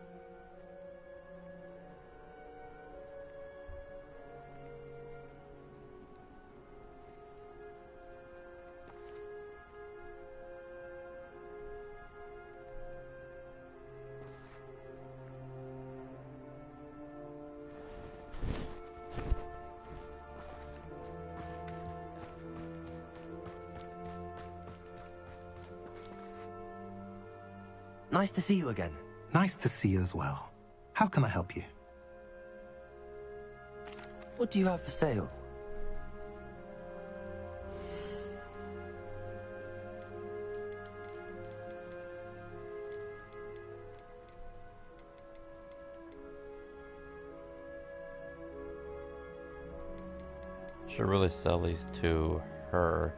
Nice to see you again. Nice to see you as well. How can I help you? What do you have for sale? Should really sell these to her.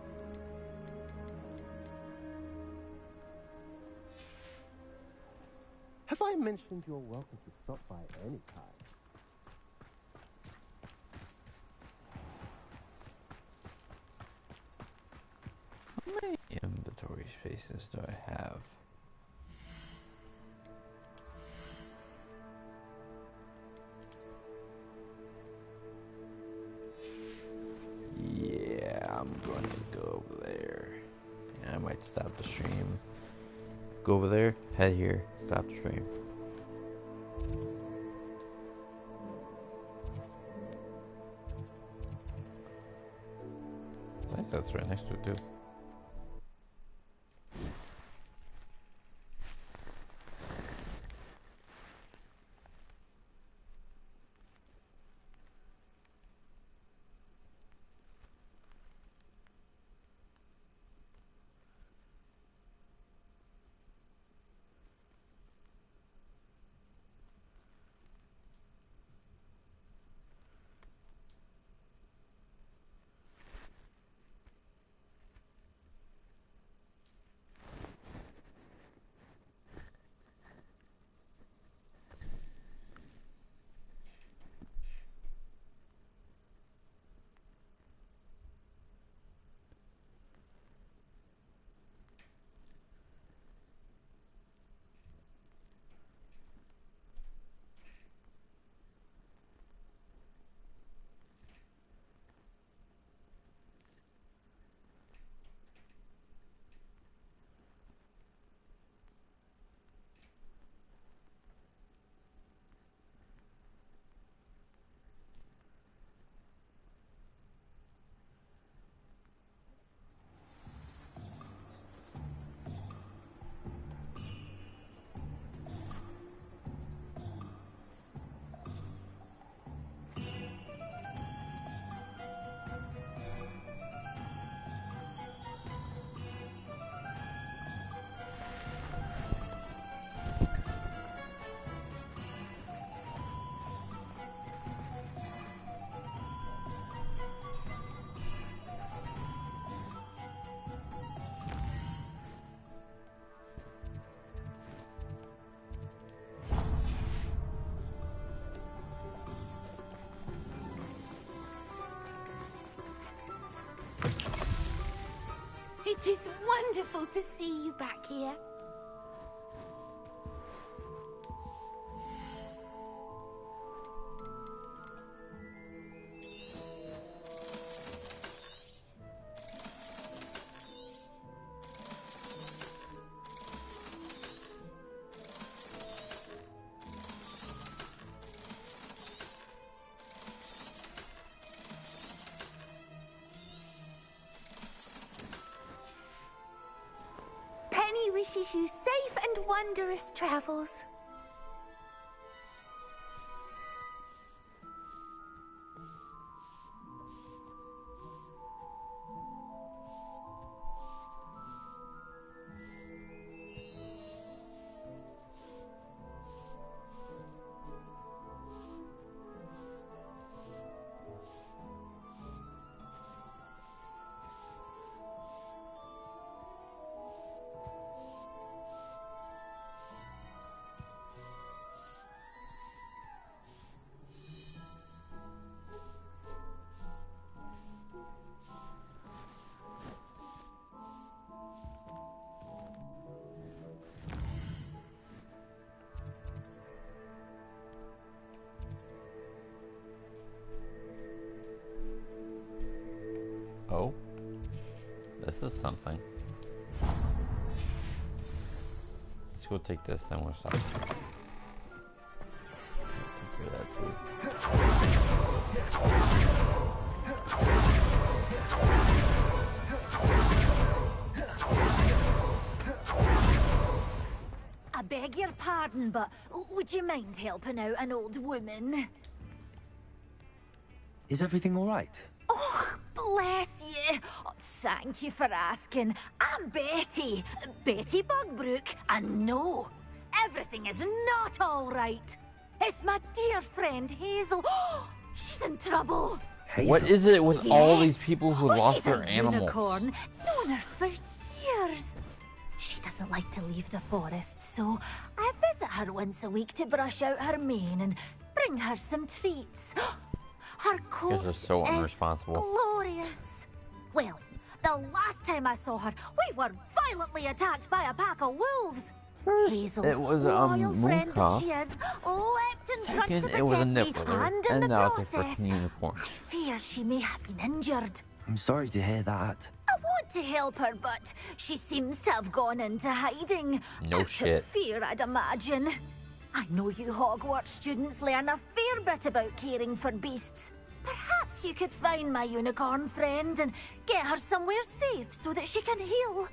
Have I mentioned you're welcome to stop by any time? How many inventory spaces do I have? Yeah, I'm going to go over there. And I might stop the stream. Go over there, head here, stop the stream. I think that's right next to it too. It is wonderful to see you back here. Penny wishes you safe and wondrous travels. Oh, this is something. Let's go take this, then we'll stop. Take care of that too. I beg your pardon, but would you mind helping out an old woman? Is everything all right? Oh, bless you. Oh, thank you for asking. I'm Betty. Betty Bugbrook. And no, everything is not all right. It's my dear friend Hazel. She's in trouble. Hazel. What is it with all these people who lost their animals? Unicorn. Known her for years. She doesn't like to leave the forest, so I visit her once a week to brush out her mane and bring her some treats. Her coat are so unresponsible. Glorious. Well, the last time I saw her, we were violently attacked by a pack of wolves. Hazel, it was loyal friend that mooncock. she is, leapt in front to Second, protect it was a me, niffler, and in and the now it's a process, freaking unicorn. I fear she may have been injured. I'm sorry to hear that. I want to help her, but she seems to have gone into hiding. No Out shit. of fear, I'd imagine. I know you Hogwarts students learn a fair bit about caring for beasts. Perhaps you could find my unicorn friend and get her somewhere safe so that she can heal.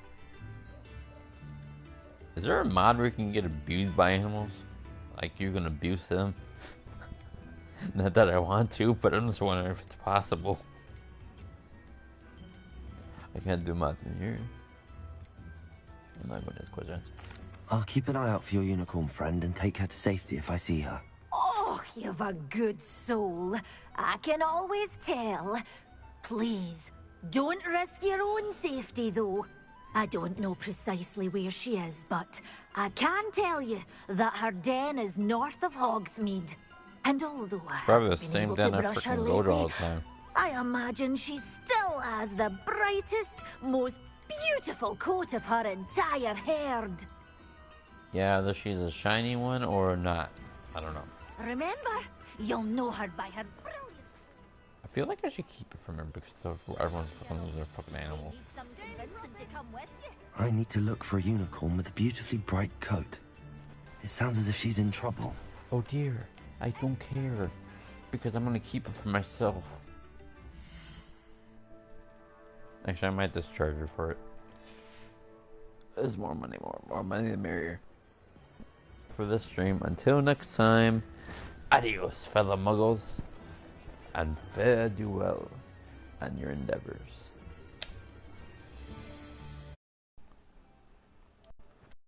Is there a mod where you can get abused by animals? Like you can abuse them? Not that I want to, but I'm just wondering if it's possible. I can't do mods in here. I'm not going to ask questions. I'll keep an eye out for your unicorn friend and take her to safety if I see her. Oh, you've a good soul. I can always tell. Please, don't risk your own safety, though. I don't know precisely where she is, but I can tell you that her den is north of Hogsmeade. And although I Probably the haven't been same able to den I brush her freaking go to all lately, the time. I imagine she still has the brightest, most beautiful coat of her entire herd. Yeah, either she's a shiny one or not. I don't know. Remember, you'll know her by her brilliant... I feel like I should keep it from her because everyone's fucking losing their fucking animals. I need to look for a unicorn with a beautifully bright coat. It sounds as if she's in trouble. Oh dear, I don't care because I'm gonna keep it for myself. Actually, I might discharge her for it. There's more money, more money the merrier. For this stream, until next time, adios, fellow muggles, and fare thee well on your endeavors.